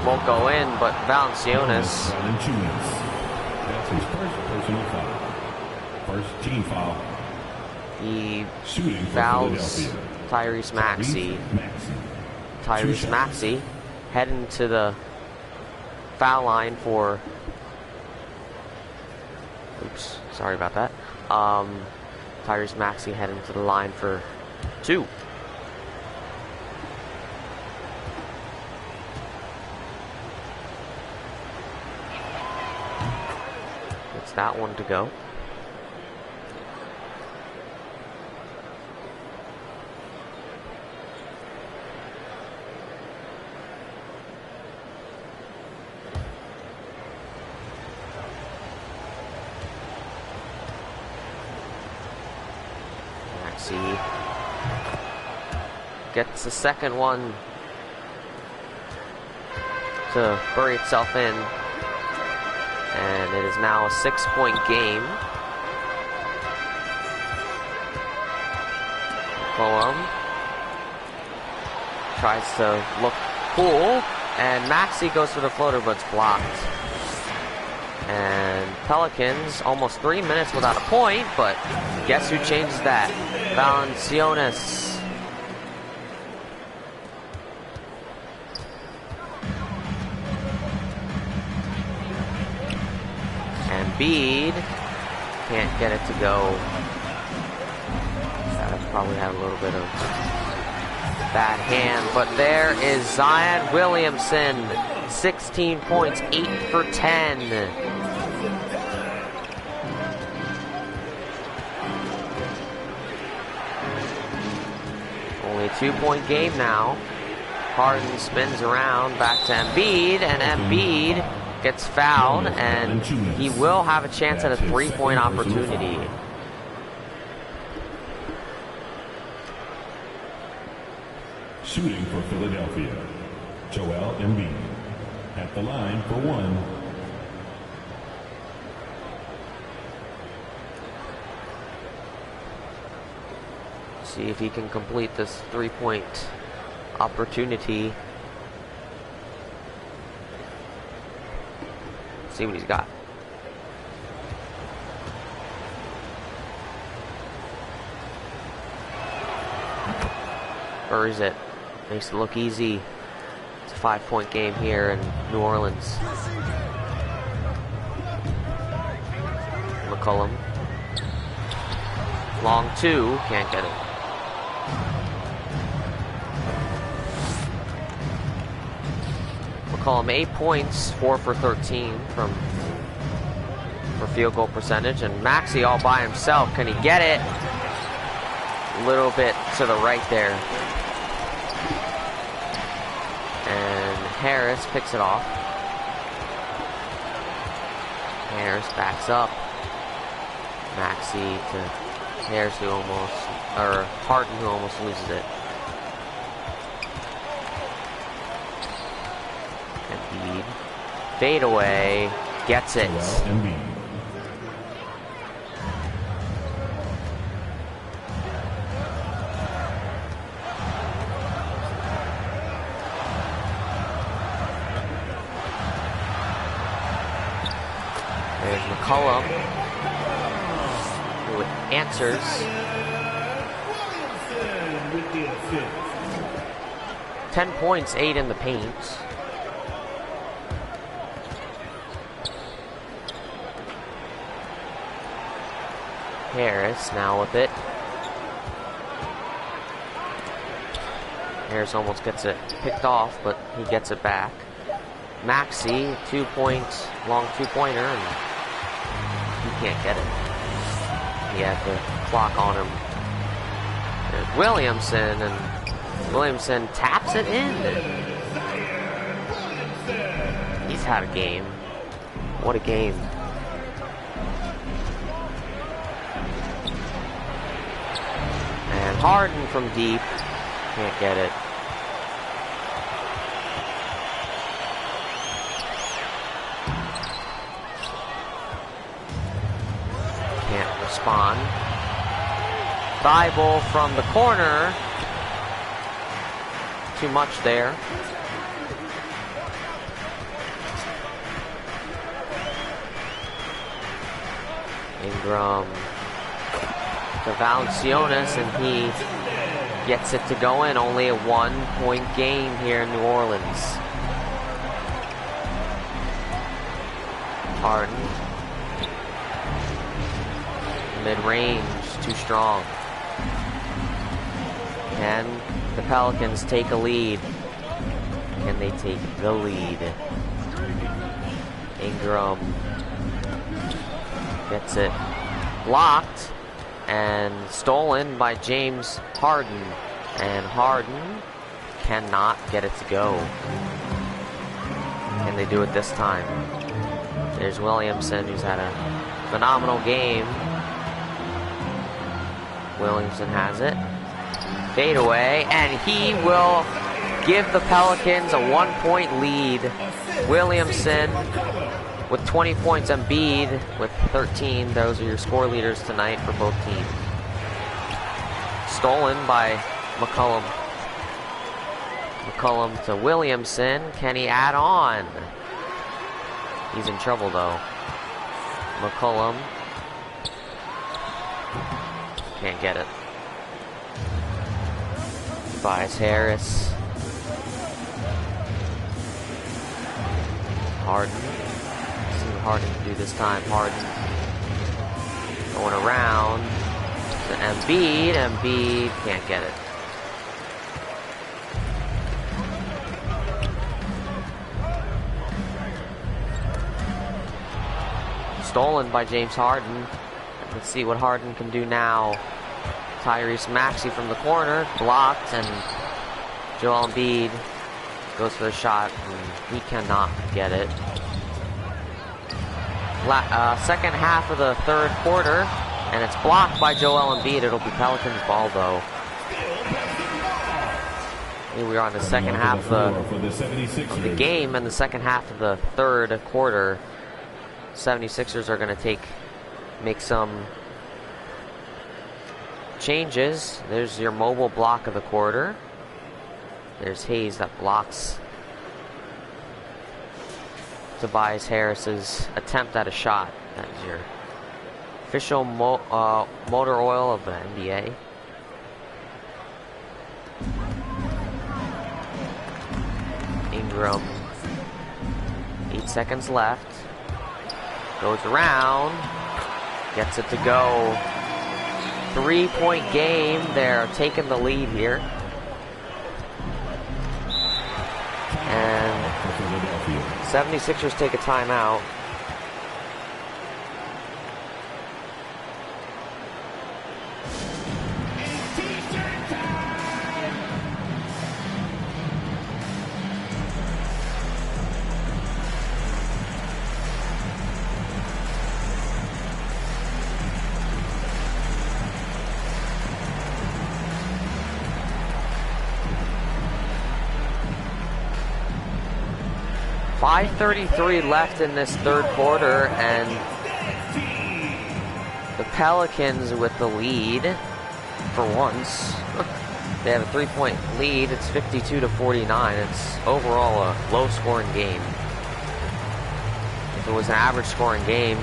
Won't go in, but Valanciunas. That's his first personal foul. First team foul. He Shooting for fouls Philadelphia. Tyrese Maxey. Tyrese Maxey heading to the foul line for. Oops, sorry about that. Tyrese Maxey heading to the line for 2. It's that one to go. Maxey gets the second one to bury itself in, and it is now a 6-point game. McCollum tries to look cool, and Maxey goes for the floater, but it's blocked. And Pelicans almost 3 minutes without a point, but guess who changes that? Valanciunas. Embiid can't get it to go. That's probably had a little bit of bad hand, but there is Zion Williamson, 16 points, 8 for 10. Only a 2-point game now. Harden spins around, back to Embiid, and Embiid gets fouled, and he will have a chance at a 3-point opportunity. Shooting for Philadelphia, Joel Embiid. At the line for 1. See if he can complete this 3-point opportunity. See what he's got. Buries it. Makes it look easy. It's a 5-point game here in New Orleans. McCollum. Long 2. Can't get it. McCollum 8 points, 4 for 13 for field goal percentage, and Maxey all by himself. Can he get it? A little bit to the right there. And Harris picks it off. Harris backs up. Maxey to Harris, who almost, or Harden, who almost loses it. Embiid. Fade away. Gets it. There's McCollum, who answers. 10 points, 8 in the paint. Harris now with it. Harris almost gets it picked off, but he gets it back. Maxey, 2-point, long 2-pointer, and he can't get it. He had the clock on him. There's Williamson, and Williamson taps it in. He's had a game. What a game. And Harden from deep. Can't get it. Can't respond. Thibault from the corner. Too much there. Ingram to Valanciunas, and he gets it to go in. Only a 1-point game here in New Orleans. Harden. Mid-range, too strong. Can the Pelicans take a lead? Can they take the lead? Ingram gets it blocked and stolen by James Harden. And Harden cannot get it to go. Can they do it this time? There's Williamson, who's had a phenomenal game. Williamson has it. Fade away, and he will give the Pelicans a 1-point lead. Williamson with 20 points, Embiid with 13. Those are your score leaders tonight for both teams. Stolen by McCollum. McCollum to Williamson. Can he add on? He's in trouble though. McCollum. Can't get it. Tobias Harris. Harden. Harden can do this time. Harden going around to Embiid. Embiid can't get it. Stolen by James Harden. Let's see what Harden can do now. Tyrese Maxey from the corner, blocked, and Joel Embiid goes for the shot, and he cannot get it. Second half of the third quarter, and it's blocked by Joel Embiid. It'll be Pelicans ball, though. Here we are in the second half of the game, and the second half of the third quarter. 76ers are going to make some changes. There's your mobile block of the quarter. There's Hayes that blocks Tobias Harris's attempt at a shot. That is your official motor oil of the NBA. Ingram, 8 seconds left. Goes around, gets it to go. 3-point game. They're taking the lead here. And 76ers take a timeout. .533 left in this third quarter, and the Pelicans with the lead for once. They have a 3-point lead. It's 52-49. It's overall a low-scoring game. If it was an average scoring game,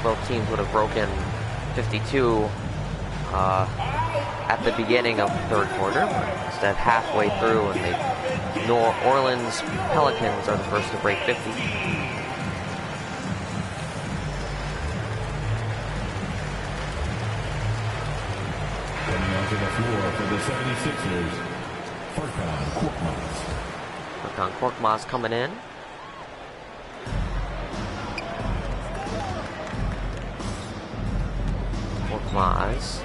both teams would have broken 52 at the beginning of the third quarter. Instead, halfway through, and the New Orleans Pelicans are the first to break 50. Coming onto the floor for the 76ers, Furkan Korkmaz coming in. Korkmaz.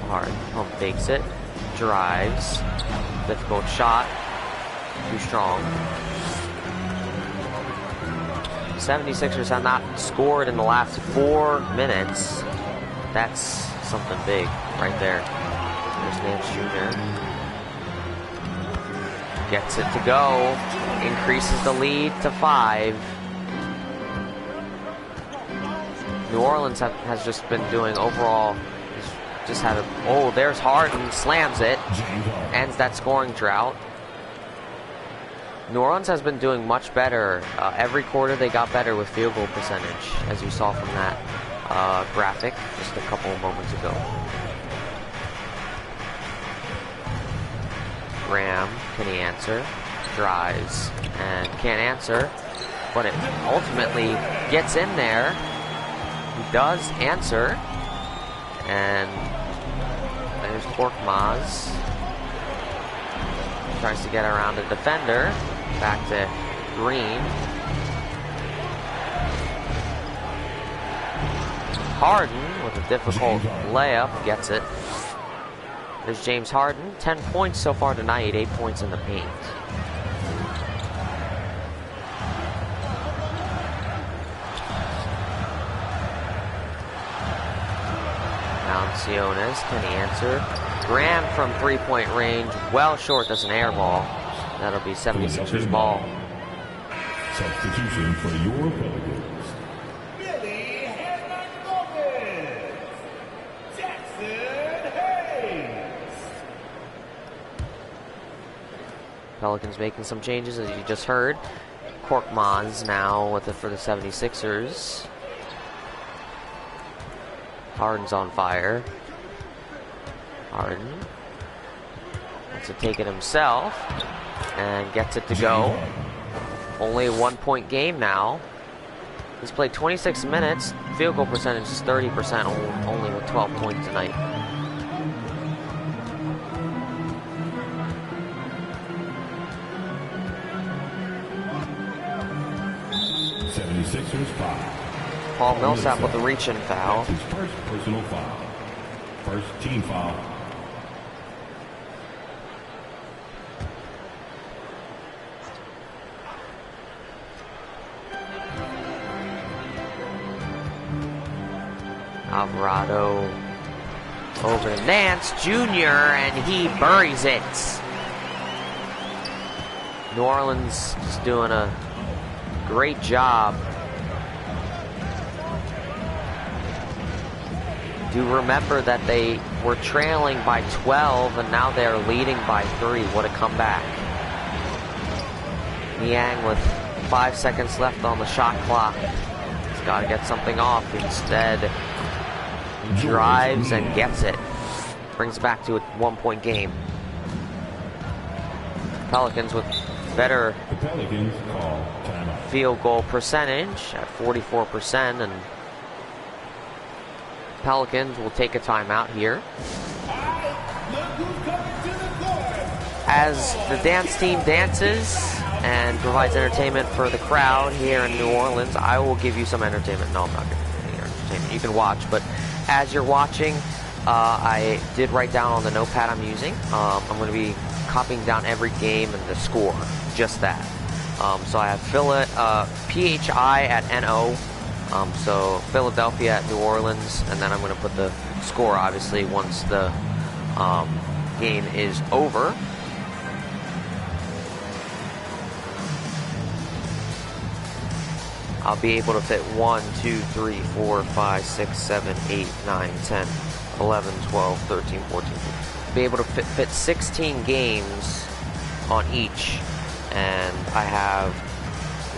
Hard. Pump fakes it. Drives. Difficult shot. Too strong. 76ers have not scored in the last 4 minutes. That's something big right there. There's Nance Jr. Gets it to go. Increases the lead to 5. New Orleans has just been doing overall. Just had a. Oh, there's Harden. Slams it. Ends that scoring drought. New Orleans has been doing much better. Every quarter they got better with field goal percentage, as you saw from that graphic just a couple of moments ago. Graham, can he answer? Drives and can't answer, but it ultimately gets in there. He does answer, and there's Korkmaz. Tries to get around a defender. Back to Green. Harden with a difficult layup gets it. There's James Harden. 10 points so far tonight. 8 points in the paint. Sionis, can he answer? Graham from 3-point range, well short, that's an air ball. That'll be 76ers ball. Substitution for your Pelicans. Billy Hernandez. Jackson Hayes. Pelicans making some changes, as you just heard. Korkmaz now with it for the 76ers. Harden's on fire. Harden wants to take it himself and gets it to go. Only a 1-point game now. He's played 26 minutes. Field goal percentage is 30%, only with 12 points tonight. Paul Millsap with the reach-in foul. His first personal foul. First team foul. Alvarado over to Nance Jr. and he buries it. New Orleans just doing a great job. Do remember that they were trailing by 12 and now they're leading by 3. What a comeback. Niang with 5 seconds left on the shot clock. He's got to get something off. Instead, he drives and gets it. Brings it back to a 1-point game. Pelicans with better field goal percentage at 44%, and Pelicans will take a timeout here. As the dance team dances and provides entertainment for the crowd here in New Orleans, I will give you some entertainment. No, I'm not giving you any entertainment. You can watch, but as you're watching, I did write down on the notepad I'm using. I'm going to be copying down every game and the score, just that. So I have PHI at NO. So Philadelphia at New Orleans, and then I'm going to put the score, obviously, once the game is over. I'll be able to fit 1, 2, 3, 4, 5, 6, 7, 8, 9, 10, 11, 12, 13, 14. Be able to fit 16 games on each, and I have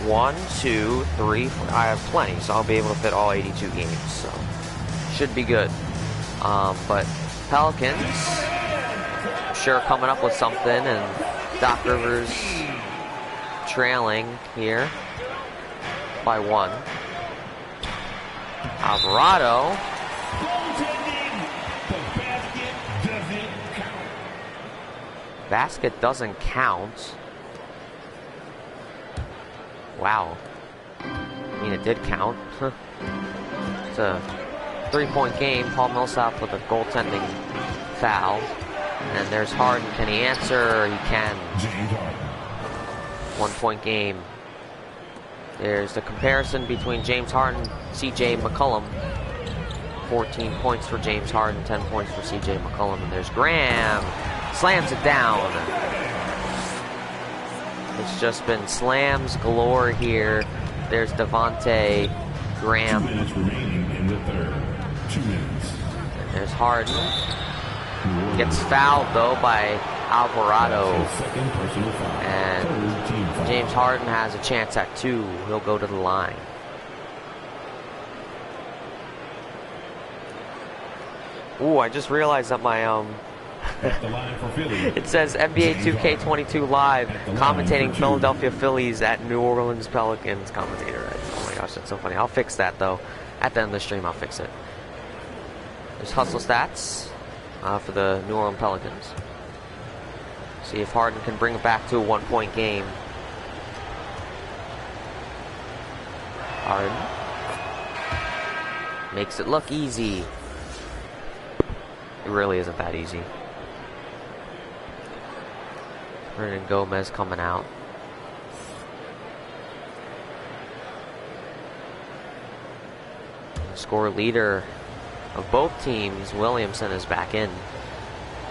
1, 2, 3, 4, I have plenty, so I'll be able to fit all 82 games, so should be good. But Pelicans, I'm sure coming up with something, and Doc Rivers trailing here by 1. Alvarado. Basket doesn't count. Wow. I mean, it did count. It's a 3-point game. Paul Millsap with a goaltending foul. And there's Harden. Can he answer? He can. 1-point game. There's the comparison between James Harden and CJ McCollum. 14 points for James Harden, 10 points for CJ McCollum. And there's Graham. Slams it down. It's just been slams galore here. There's Devontae Graham. 2 minutes remaining in the third. 2 minutes. And there's Harden. Gets fouled, though, by Alvarado. And James Harden has a chance at 2. He'll go to the line. Ooh, I just realized that my it says NBA 2K22 Live commentating Philadelphia Phillies at New Orleans Pelicans CommentatorX. Oh my gosh, that's so funny. I'll fix that, though. At the end of the stream, I'll fix it. There's hustle stats for the New Orleans Pelicans. See if Harden can bring it back to a 1-point game. Harden makes it look easy. It really isn't that easy. Hernan Gomez coming out. Score leader of both teams, Williamson, is back in.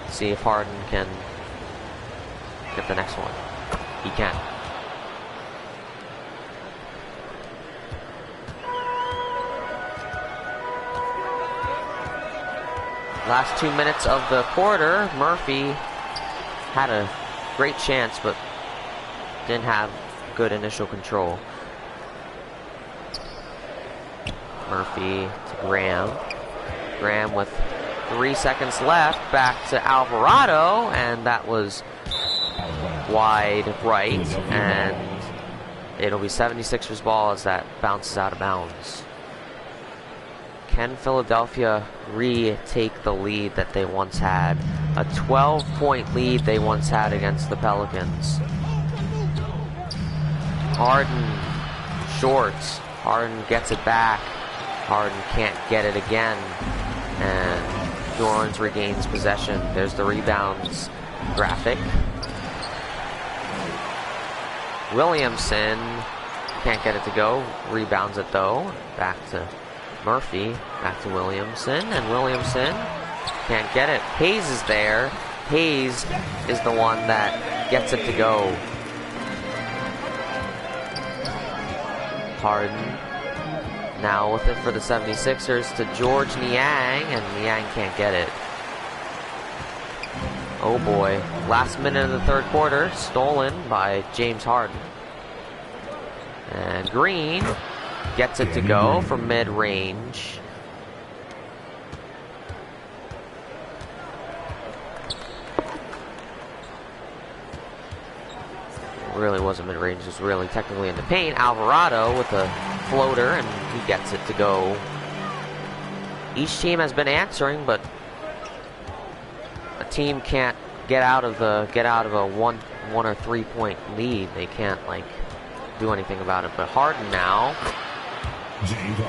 See if Harden can get the next one. He can. Last 2 minutes of the quarter, Murphy had a great chance, but didn't have good initial control. Murphy to Graham. Graham with 3 seconds left, back to Alvarado, and that was wide right, and It'll be 76ers ball as that bounces out of bounds. Can Philadelphia retake the lead that they once had? A 12-point lead they once had against the Pelicans. Harden, short. Harden gets it back. Harden can't get it again. And New Orleans regains possession. There's the rebounds graphic. Williamson can't get it to go. Rebounds it though. Back to Murphy. Back to Williamson. And Williamson can't get it. Hayes is there. Hayes is the one that gets it to go. Harden now with it for the 76ers to George Niang, and Niang can't get it. Oh boy. Last minute of the third quarter, stolen by James Harden. And Green gets it to go from mid-range. It really wasn't mid-range, it was really technically in the paint. Alvarado with a floater, and he gets it to go. Each team has been answering, but a team can't get out of a one or 3 point lead. They can't like do anything about it. But Harden now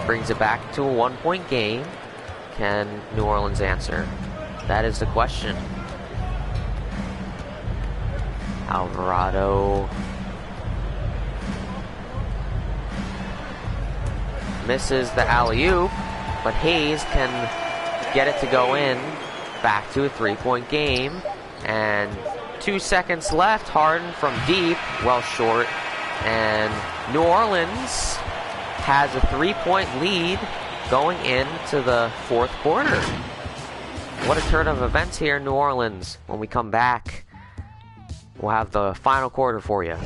brings it back to a 1 point game. Can New Orleans answer? That is the question. Alvarado misses the alley-oop, but Hayes can get it to go in. Back to a 3 point game, and 2 seconds left. Harden from deep, well short, and New Orleans has a 3 point lead going into the fourth quarter. What a turn of events here in New Orleans. When we come back, we'll have the final quarter for you.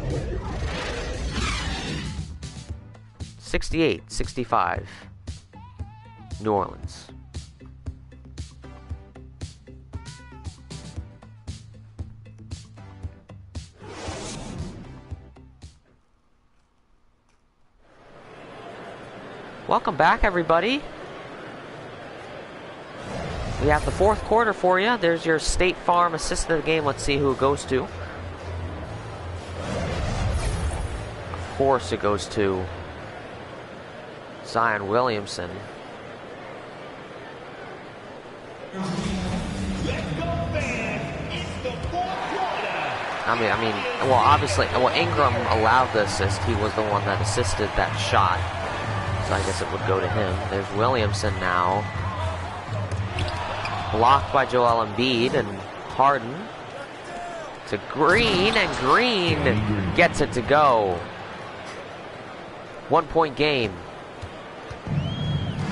68-65, New Orleans. Welcome back, everybody. We have the fourth quarter for you. There's your State Farm assist of the game. Let's see who it goes to. Of course it goes to Zion Williamson. I mean, well, obviously, Ingram allowed the assist. He was the one that assisted that shot. So I guess it would go to him. There's Williamson now. Blocked by Joel Embiid, and Harden to Green, and Green gets it to go. 1 point game.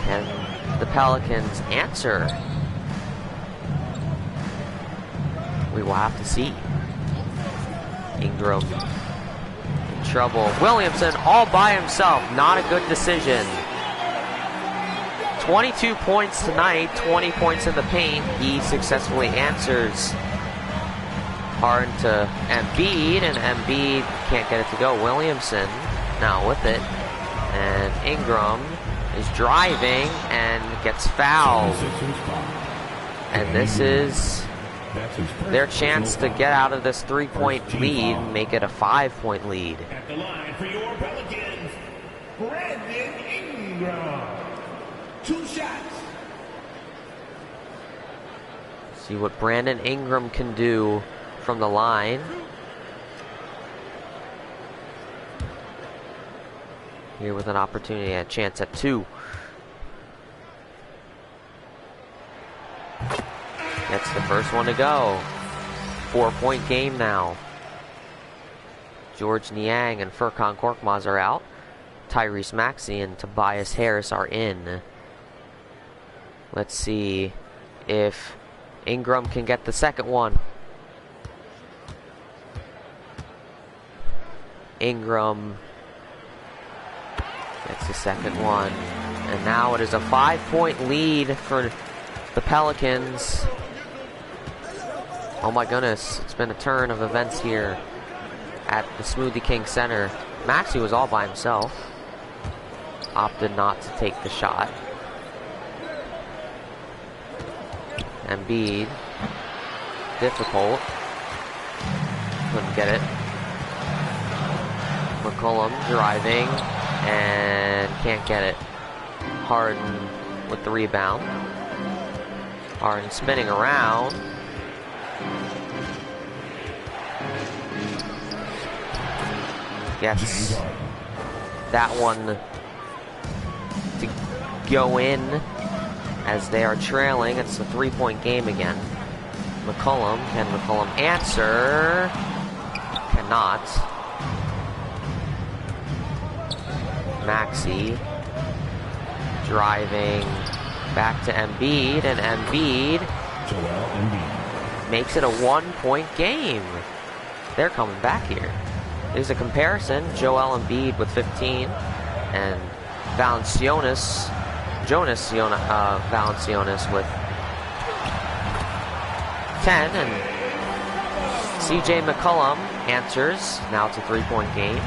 And the Pelicans answer. We will have to see. Ingram in trouble. Williamson all by himself. Not a good decision. 22 points tonight, 20 points in the paint. He successfully answers. Harden to Embiid, and Embiid can't get it to go. Williamson now with it. And Ingram is driving and gets fouled. And this is their chance to get out of this 3 point lead and make it a 5 point lead. At the line for your Pelicans, Brandon Ingram. 2 shots. See what Brandon Ingram can do from the line. Here with an opportunity, a chance at 2. Gets the first one to go. 4 point game now. George Niang and Furkan Korkmaz are out. Tyrese Maxey and Tobias Harris are in. Let's see if Ingram can get the second one. Ingram gets the second one. And now it is a 5 point lead for the Pelicans. Oh my goodness, it's been a turn of events here. at the Smoothie King Center. Maxey was all by himself. Opted not to take the shot. Embiid. Difficult. Couldn't get it. McCollum driving and can't get it. Harden with the rebound. Harden spinning around. Gets that one to go in as they are trailing. It's a 3-point game again. McCollum, can McCollum answer? Cannot. Maxey driving back to Embiid, and Embiid makes it a 1-point game. They're coming back here. There's a comparison. Joel Embiid with 15, and Valanciunas with 10, and CJ McCollum answers. Now it's a 3-point game.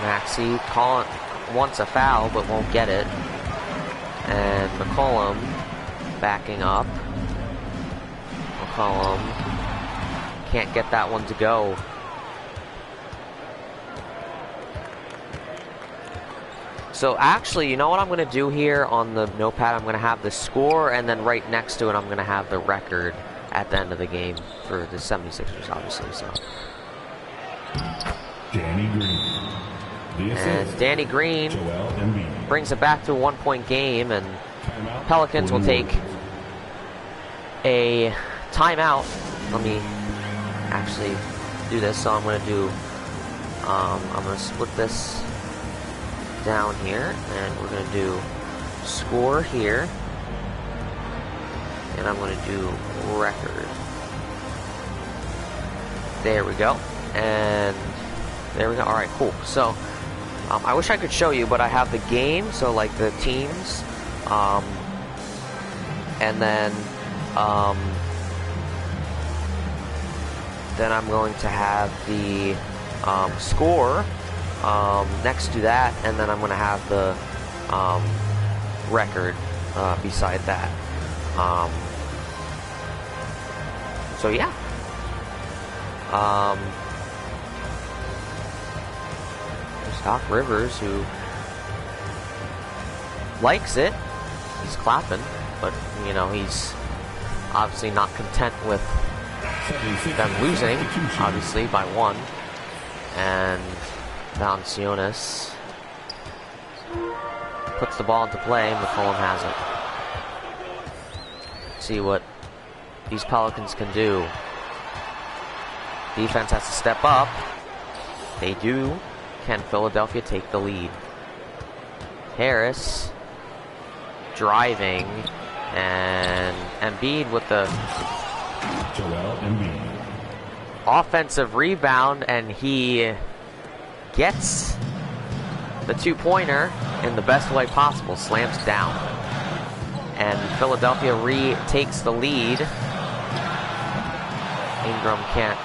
Maxey wants a foul but won't get it. And McCollum backing up. McCollum can't get that one to go. So actually, you know what I'm going to do here on the notepad? I'm going to have the score, and then right next to it I'm going to have the record at the end of the game for the 76ers, obviously. So Danny Green. And Danny Green brings it back to a 1-point game, and Pelicans will take a timeout. Let me actually do this. So I'm going to do, I'm going to split this down here, and we're going to do score here, and I'm going to do record. There we go. And there we go. All right, cool. So I wish I could show you, but I have the game, so like the teams, and then I'm going to have the score next to that, and then I'm going to have the record beside that. So yeah. Doc Rivers, who likes it. He's clapping, but, you know, he's obviously not content with them losing, obviously, by 1. And Valanciunas puts the ball into play. McCollum has it. See what these Pelicans can do. Defense has to step up. They do. Can Philadelphia take the lead? Harris driving, and Embiid with the offensive rebound, and he gets the 2-pointer in the best way possible. Slams down, and Philadelphia retakes the lead. Ingram can't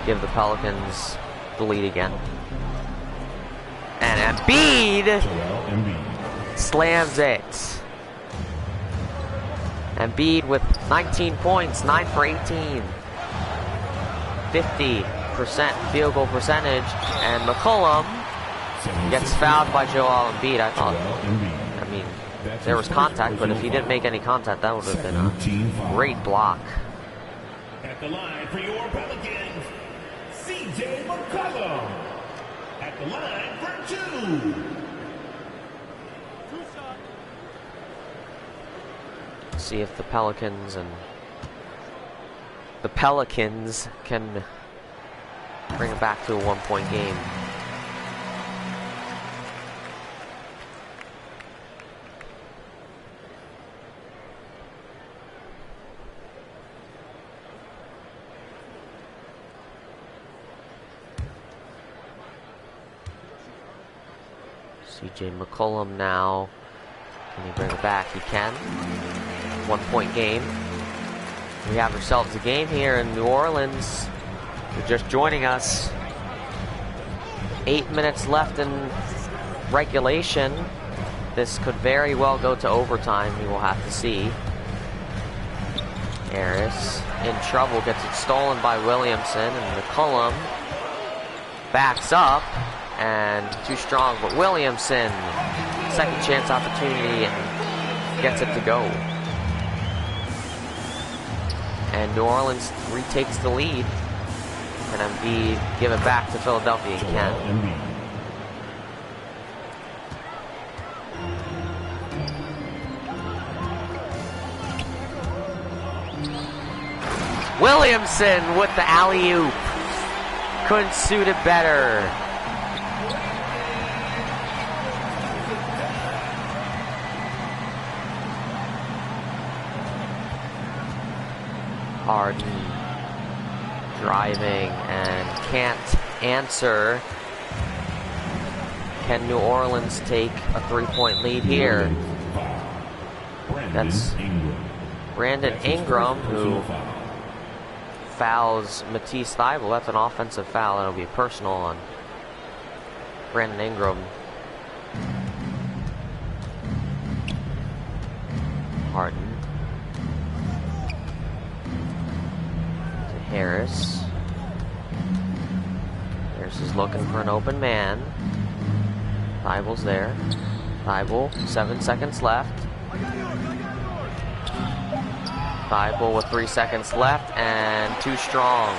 give the Pelicans the lead again. And Embiid slams it. Embiid with 19 points, 9 for 18. 50% field goal percentage. And McCollum gets fouled by Joel Embiid. I thought, I mean, there was contact, but if he didn't make any contact, that would have been a great block. At the line for your Pelicans, CJ McCollum. At the line for 2. See if the Pelicans can bring it back to a 1-point game. CJ McCollum now. Can he bring it back? He can. 1-point game. We have ourselves a game here in New Orleans. You're just joining us. 8 minutes left in regulation. This could very well go to overtime. We will have to see. Harris in trouble, gets it stolen by Williamson, and McCollum backs up, and too strong, but Williamson, second chance opportunity, and gets it to go. And New Orleans retakes the lead. Can Embiid give it back to Philadelphia? He can. Williamson with the alley-oop. Couldn't suit it better. Harden driving and can't answer. Can New Orleans take a 3-point lead here? That's Brandon Ingram who fouls Matisse Thybulle. That's an offensive foul. That'll be a personal on Brandon Ingram. Harden to Harris. Harris is looking for an open man. Thybulle's there. Thybulle, 7 seconds left. Thybulle with 3 seconds left and too strong.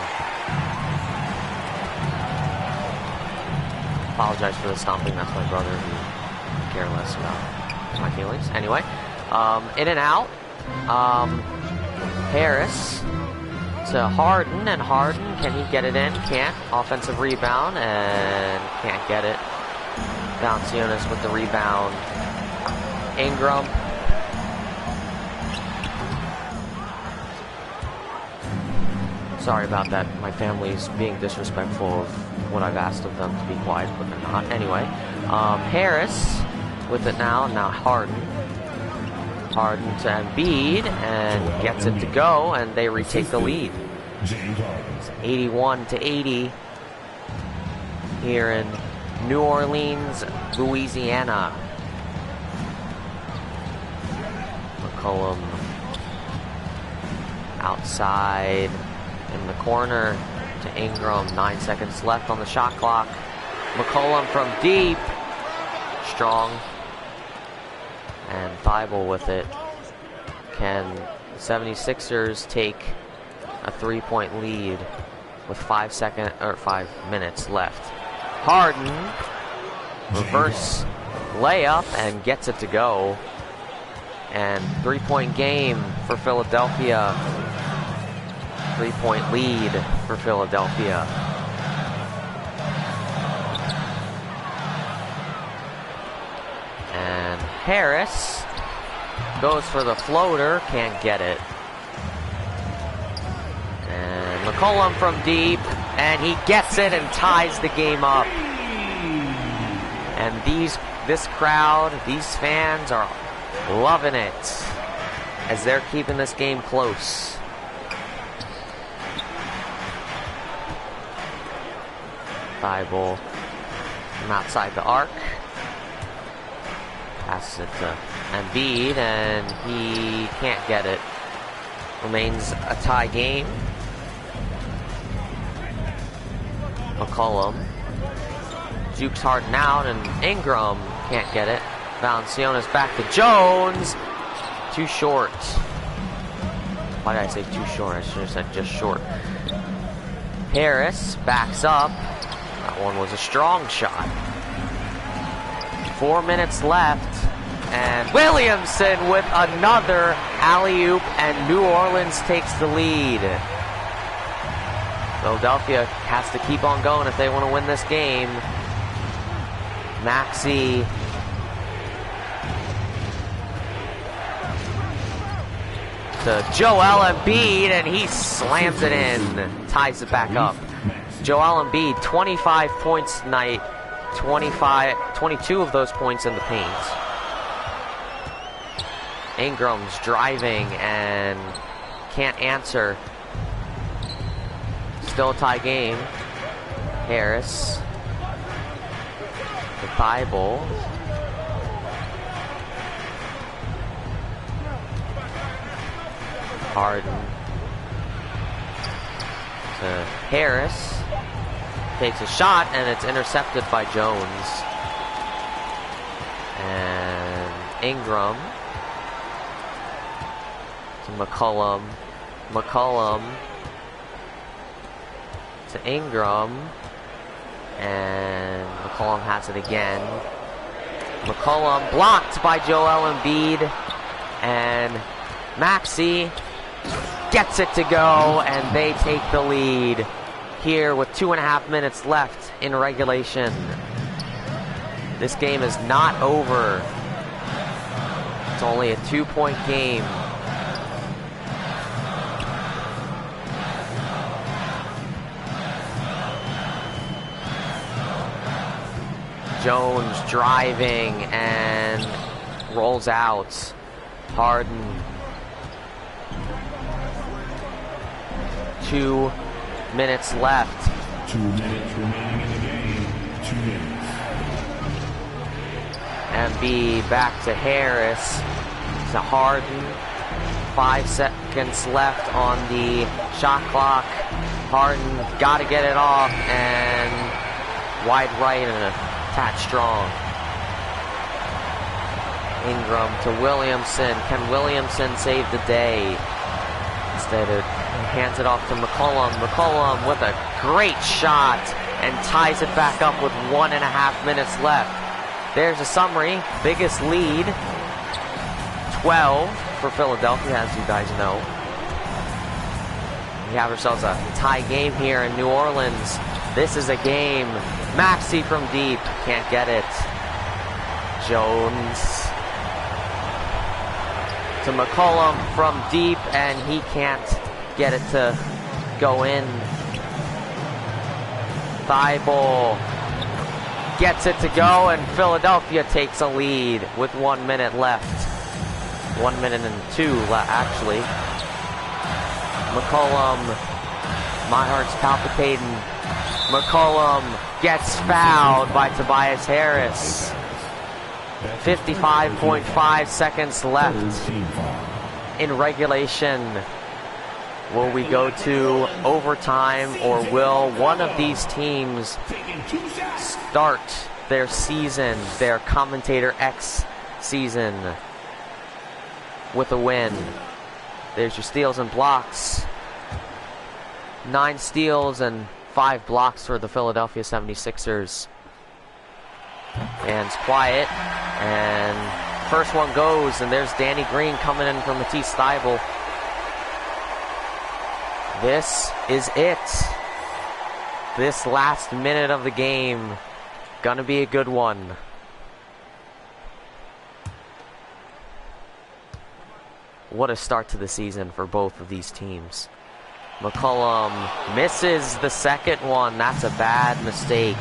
Apologize for the stomping. That's my brother who care less about my feelings. Anyway, in and out. Harris to Harden, and Harden, can he get it in? Can't. Offensive rebound and can't get it. Valanciunas with the rebound. Ingram. Sorry about that. My family's being disrespectful of what I've asked of them to be quiet, but they're not. Anyway, Harris with it now. Now Harden. Harden to Embiid and gets it to go, and they retake the lead. It's 81-80 here in New Orleans, Louisiana. McCollum outside in the corner to Ingram. 9 seconds left on the shot clock. McCollum from deep. Strong. And Thybulle with it. Can the 76ers take a 3-point lead with 5 minutes left? Harden, reverse layup, and gets it to go. And 3-point game for Philadelphia. 3-point lead for Philadelphia. And Harris goes for the floater, can't get it. And McCollum from deep, and he gets it and ties the game up. And this crowd, these fans are loving it as they're keeping this game close. Thybulle from outside the arc. Passes it to Embiid, and he can't get it. Remains a tie game. McCollum jukes Harden out, and Ingram can't get it. Valanciunas back to Jones. Too short. Why did I say too short? I should have said just short. Harris backs up. That one was a strong shot. 4 minutes left, and Williamson with another alley-oop, and New Orleans takes the lead. Philadelphia has to keep on going if they want to win this game. Maxey to Joel Embiid, and he slams it in, ties it back up. Joel Embiid, 25 points tonight, 22 of those points in the paint. Ingram's driving and can't answer. Still a tie game. Harris. The Thibault. Harden. To Harris. Takes a shot and it's intercepted by Jones. And Ingram. To McCollum. McCollum. To Ingram. And McCollum has it again. McCollum blocked by Joel Embiid. And Maxey gets it to go, and they take the lead here with 2.5 minutes left in regulation. This game is not over. It's only a 2-point game. Jones driving and rolls out. Harden. 2 minutes left. 2 minutes remaining in the game. 2 minutes. Embiid back to Harris. To Harden. 5 seconds left on the shot clock. Harden got to get it off, and wide right and a tad strong. Ingram to Williamson. Can Williamson save the day? Instead of hands it off to McCollum. McCollum with a great shot and ties it back up with 1.5 minutes left. There's a summary. Biggest lead, 12 for Philadelphia, as you guys know. We have ourselves a tie game here in New Orleans. This is a game. Maxey from deep. Can't get it. Jones to McCollum from deep, and he can't get it to go in. Thibault gets it to go, and Philadelphia takes a lead with 1 minute left. 1 minute and 2 left, actually. McCollum, my heart's palpitating. McCollum gets fouled by Tobias Harris. 55.5 seconds left in regulation. Will we go to overtime, or will one of these teams start their season, their CommentatorX season, with a win? There's your steals and blocks. 9 steals and 5 blocks for the Philadelphia 76ers. And it's quiet, and first one goes, and there's Danny Green coming in for Matisse Thybulle. This is it. This last minute of the game, gonna be a good one. What a start to the season for both of these teams. McCollum misses the second one. That's a bad mistake.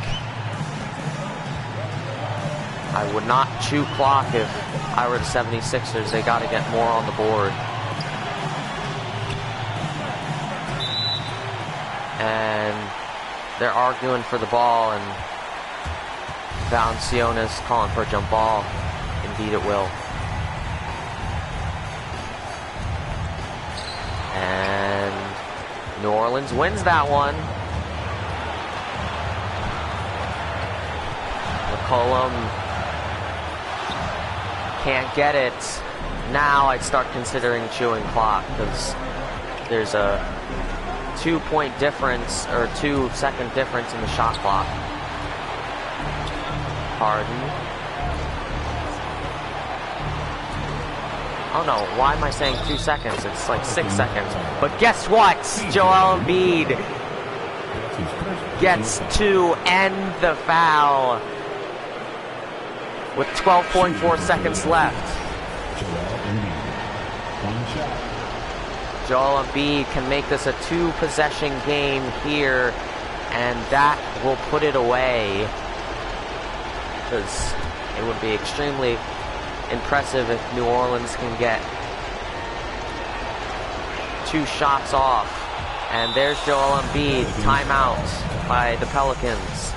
I would not chew clock if I were the 76ers. They got to get more on the board. And they're arguing for the ball, and Valanciunas calling for a jump ball. Indeed it will. And New Orleans wins that one. McCollum can't get it. Now I'd start considering chewing clock, because there's a 2-point difference, or 2-second difference in the shot clock. Harden. Oh no, why am I saying 2 seconds? It's like 6 seconds. But guess what? Joel Embiid gets to end the foul with 12.4 seconds left. Joel Embiid can make this a 2-possession game here, and that will put it away. because it would be extremely impressive if New Orleans can get 2 shots off. And there's Joel Embiid, timeout by the Pelicans.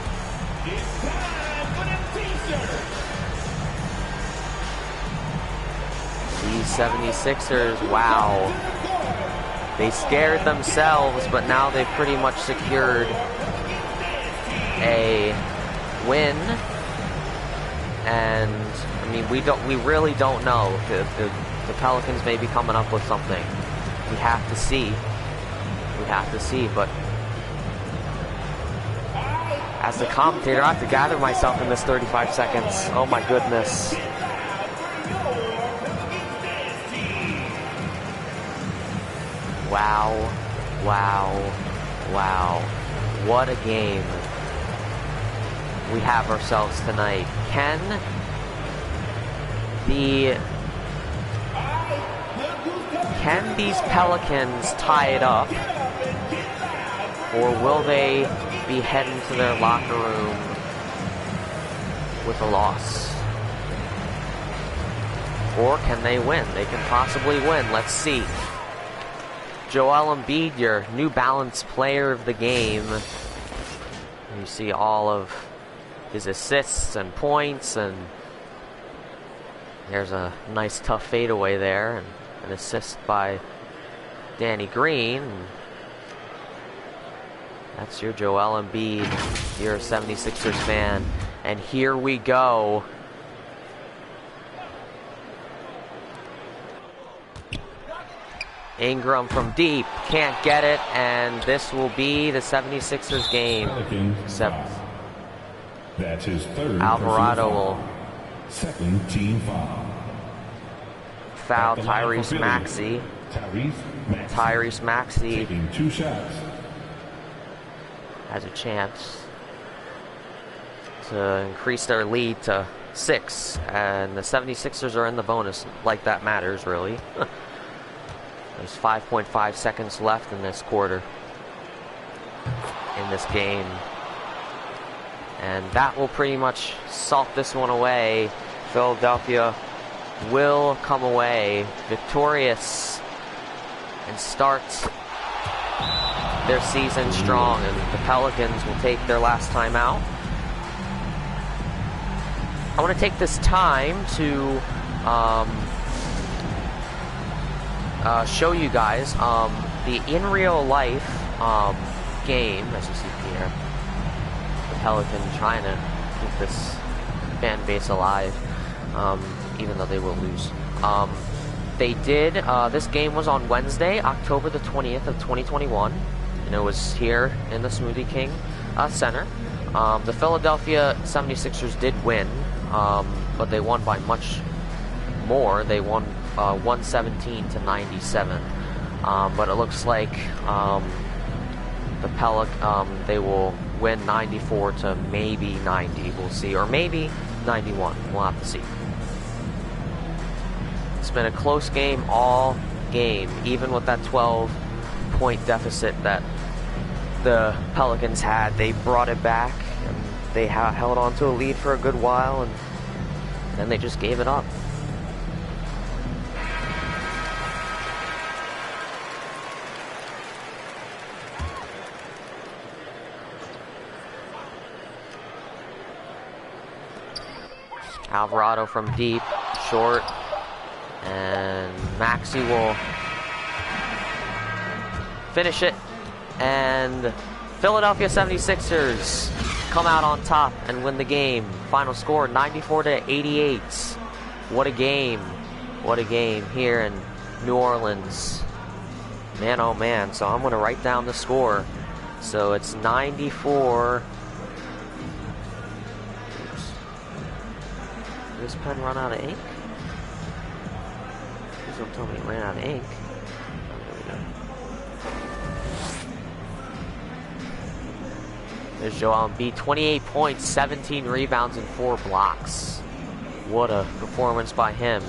These 76ers, wow. They scared themselves, but now they've pretty much secured a win. And I mean, we really don't know. The Pelicans may be coming up with something. We have to see. We have to see, but as the commentator, I have to gather myself in this 35 seconds. Oh my goodness. Wow, wow, wow. What a game we have ourselves tonight. Can these Pelicans tie it up? Or will they be heading to their locker room with a loss? Or can they win? They can possibly win. Let's see. Joel Embiid, your New Balance player of the game. You see all of his assists and points, and there's a nice tough fadeaway there, and an assist by Danny Green. That's your Joel Embiid. You're a 76ers fan. And here we go. Ingram from deep, can't get it, and this will be the 76ers game. That's his third. Alvarado will second team foul. Foul Tyrese Maxey. Tyrese Maxey taking 2 shots. Has a chance to increase their lead to 6, and the 76ers are in the bonus, like that matters, really. There's 5.5 seconds left in this quarter, in this game. And that will pretty much salt this one away. Philadelphia will come away victorious and start their season strong. And the Pelicans will take their last time out. I want to take this time to show you guys the in real life game, as you see here. The Pelicans trying to keep this fan base alive, even though they will lose. They did, this game was on Wednesday, October the 20th of 2021, and it was here in the Smoothie King Center. The Philadelphia 76ers did win, but they won by much more. They won 117 to 97, but it looks like the they will win 94 to maybe 90. We'll see, or maybe 91. We'll have to see. It's been a close game all game, even with that 12-point deficit that the Pelicans had. They brought it back, and they held on to a lead for a good while, and then they just gave it up. Alvarado from deep, short, and Maxey will finish it, and Philadelphia 76ers come out on top and win the game. Final score 94 to 88. What a game. What a game here in New Orleans. Man, oh man. So I'm going to write down the score. So it's 94. Did this pen run out of ink? Please don't tell me it ran out of ink. There's Joel Embiid, 28 points, 17 rebounds, and 4 blocks. What a performance by him.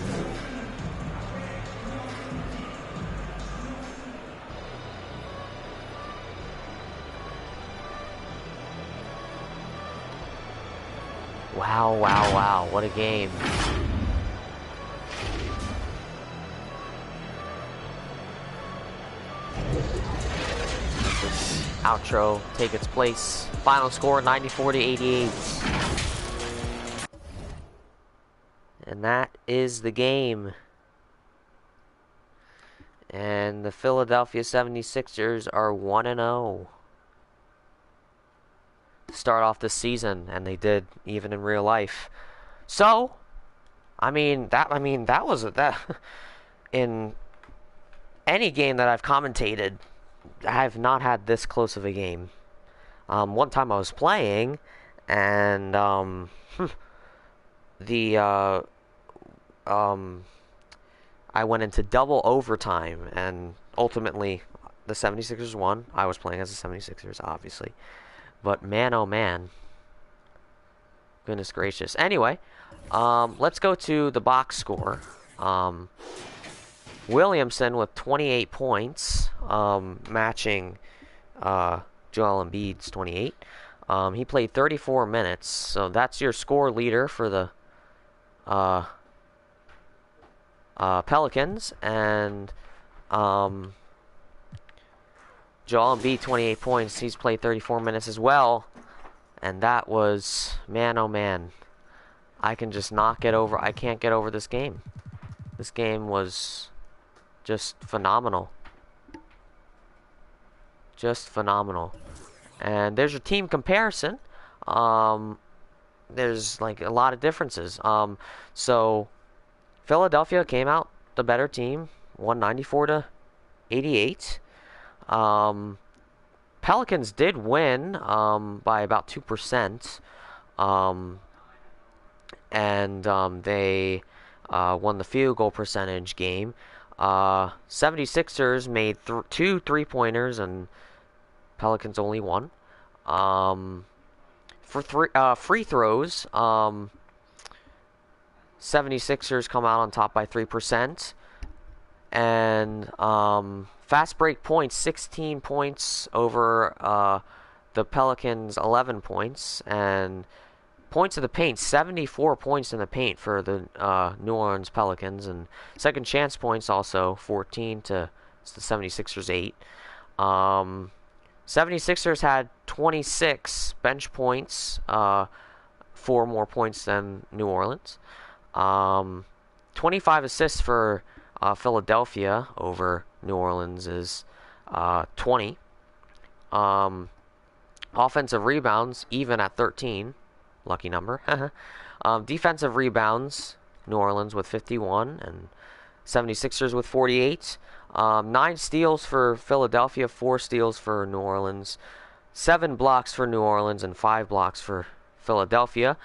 Wow, wow, wow. What a game. Let this outro take its place. Final score 94-88. And that is the game. And the Philadelphia 76ers are 1-0. Start off this season, and they did even in real life. So, that was that in any game that I've commentated, I've not had this close of a game. One time I was playing, and I went into double overtime, and ultimately the 76ers won. I was playing as the 76ers, obviously. But man, oh man. Goodness gracious. Anyway, let's go to the box score. Williamson with 28 points, matching Joel Embiid's 28. He played 34 minutes, so that's your score leader for the Pelicans. And Joel Embiid, 28 points. He's played 34 minutes as well. And that was, man, oh man. I can't get over this game. This game was just phenomenal. Just phenomenal. And there's your team comparison. There's like a lot of differences. So Philadelphia came out the better team, 194-88. Pelicans did win by about 2%, and they won the field goal percentage game. 76ers made 2 3-pointers, and Pelicans only one. For free throws, 76ers come out on top by 3%. And fast break points, 16 points over the Pelicans, 11 points. And points of the paint, 74 points in the paint for the New Orleans Pelicans. And second chance points also, 14 to the 76ers, 8. 76ers had 26 bench points, 4 more points than New Orleans. 25 assists for Philadelphia over New Orleans is 20. Offensive rebounds, even at 13. Lucky number. Defensive rebounds, New Orleans with 51, and 76ers with 48. 9 steals for Philadelphia, 4 steals for New Orleans. 7 blocks for New Orleans, and 5 blocks for Philadelphia.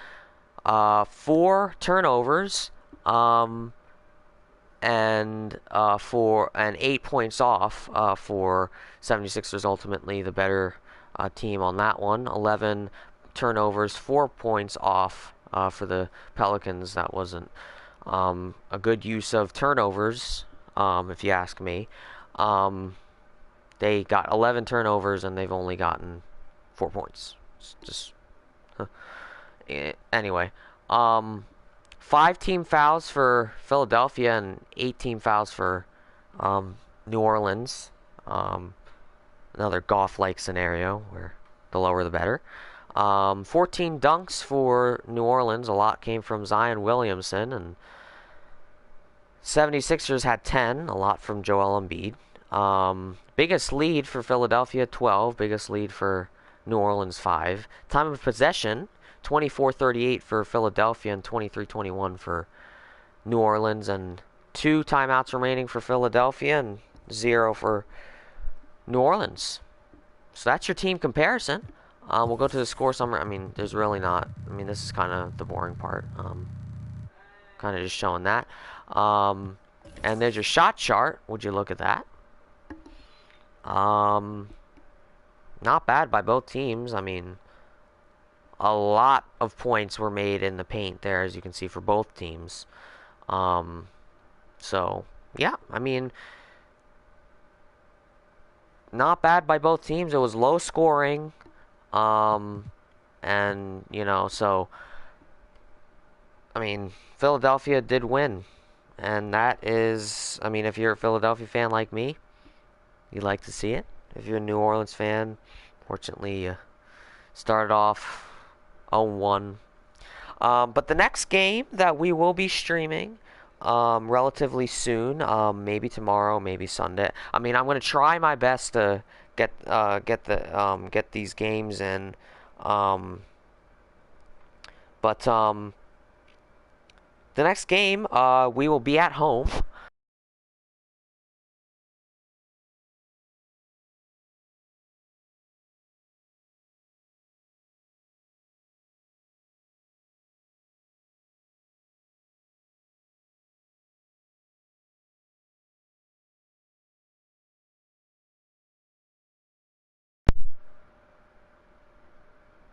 4 turnovers, and 8 points off for 76ers, ultimately the better team on that one. 11 turnovers, 4 points off for the Pelicans. That wasn't a good use of turnovers, if you ask me. They got 11 turnovers, and they've only gotten 4 points. Anyway, 5 team fouls for Philadelphia and 8 team fouls for New Orleans. Another golf-like scenario where the lower the better. 14 dunks for New Orleans. A lot came from Zion Williamson. And 76ers had 10. A lot from Joel Embiid. Biggest lead for Philadelphia, 12. Biggest lead for New Orleans, 5. Time of possession, 24-38 for Philadelphia and 23-21 for New Orleans. And 2 timeouts remaining for Philadelphia and 0 for New Orleans. So that's your team comparison. We'll go to the score summary. I mean, there's really not. I mean, this is kind of the boring part. Kind of just showing that. And there's your shot chart. Would you look at that? Not bad by both teams. I mean, a lot of points were made in the paint there, as you can see, for both teams. So, yeah, I mean, not bad by both teams. It was low scoring. And, you know, so I mean, Philadelphia did win. And that is, I mean, if you're a Philadelphia fan like me, you like to see it. If you're a New Orleans fan, fortunately, you started off 0-1. But the next game that we will be streaming relatively soon, maybe tomorrow, maybe Sunday. I mean, I'm going to try my best to get these games in. But the next game, we will be at home.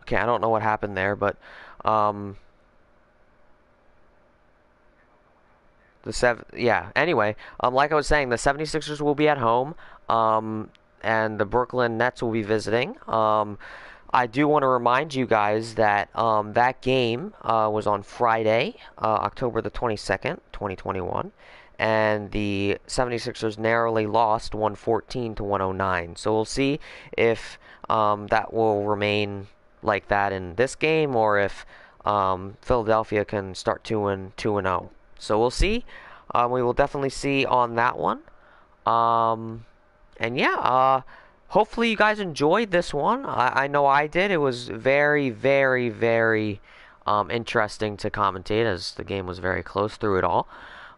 Okay, I don't know what happened there, but anyway, like I was saying, the 76ers will be at home, and the Brooklyn Nets will be visiting. I do want to remind you guys that that game was on Friday, October the 22nd, 2021, and the 76ers narrowly lost 114 to 109. So we'll see if that will remain like that in this game, or if Philadelphia can start 2-0. So we'll see. We will definitely see on that one. And yeah, hopefully you guys enjoyed this one. I know I did. It was very, very, very interesting to commentate, as the game was very close through it all.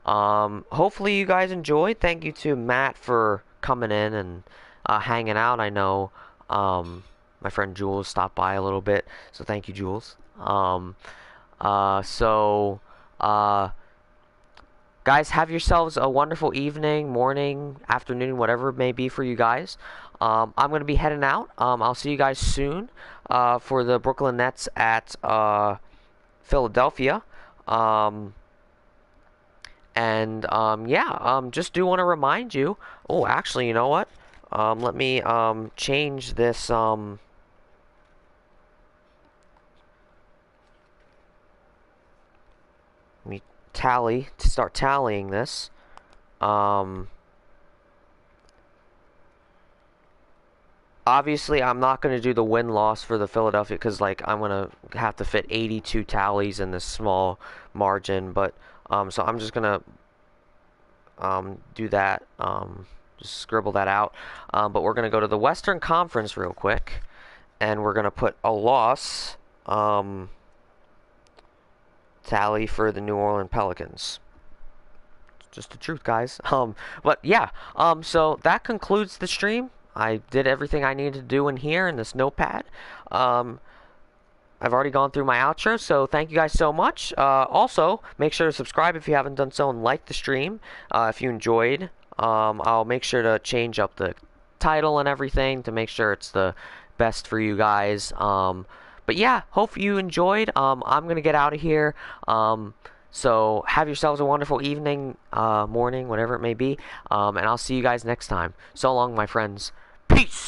Hopefully you guys enjoyed. Thank you to Matt for coming in and hanging out. I know my friend Jules stopped by a little bit, so thank you, Jules. Guys, have yourselves a wonderful evening, morning, afternoon, whatever it may be for you guys. I'm going to be heading out. I'll see you guys soon for the Brooklyn Nets at Philadelphia. Just do want to remind you. Oh, actually, you know what? Let me change this. Let me start tallying this. Obviously, I'm not going to do the win-loss for the Philadelphia, because like I'm going to have to fit 82 tallies in this small margin. But so I'm just going to do that. Just scribble that out. But we're going to go to the Western Conference real quick, and we're going to put a loss tally for the New Orleans Pelicans. Just the truth, guys. But yeah, so that concludes the stream. I did everything I needed to do in here in this notepad. I've already gone through my outro, so thank you guys so much. Also, make sure to subscribe if you haven't done so, and like the stream if you enjoyed. I'll make sure to change up the title and everything to make sure it's the best for you guys. But yeah, hope you enjoyed. I'm going to get out of here. So have yourselves a wonderful evening, morning, whatever it may be. And I'll see you guys next time. So long, my friends. Peace!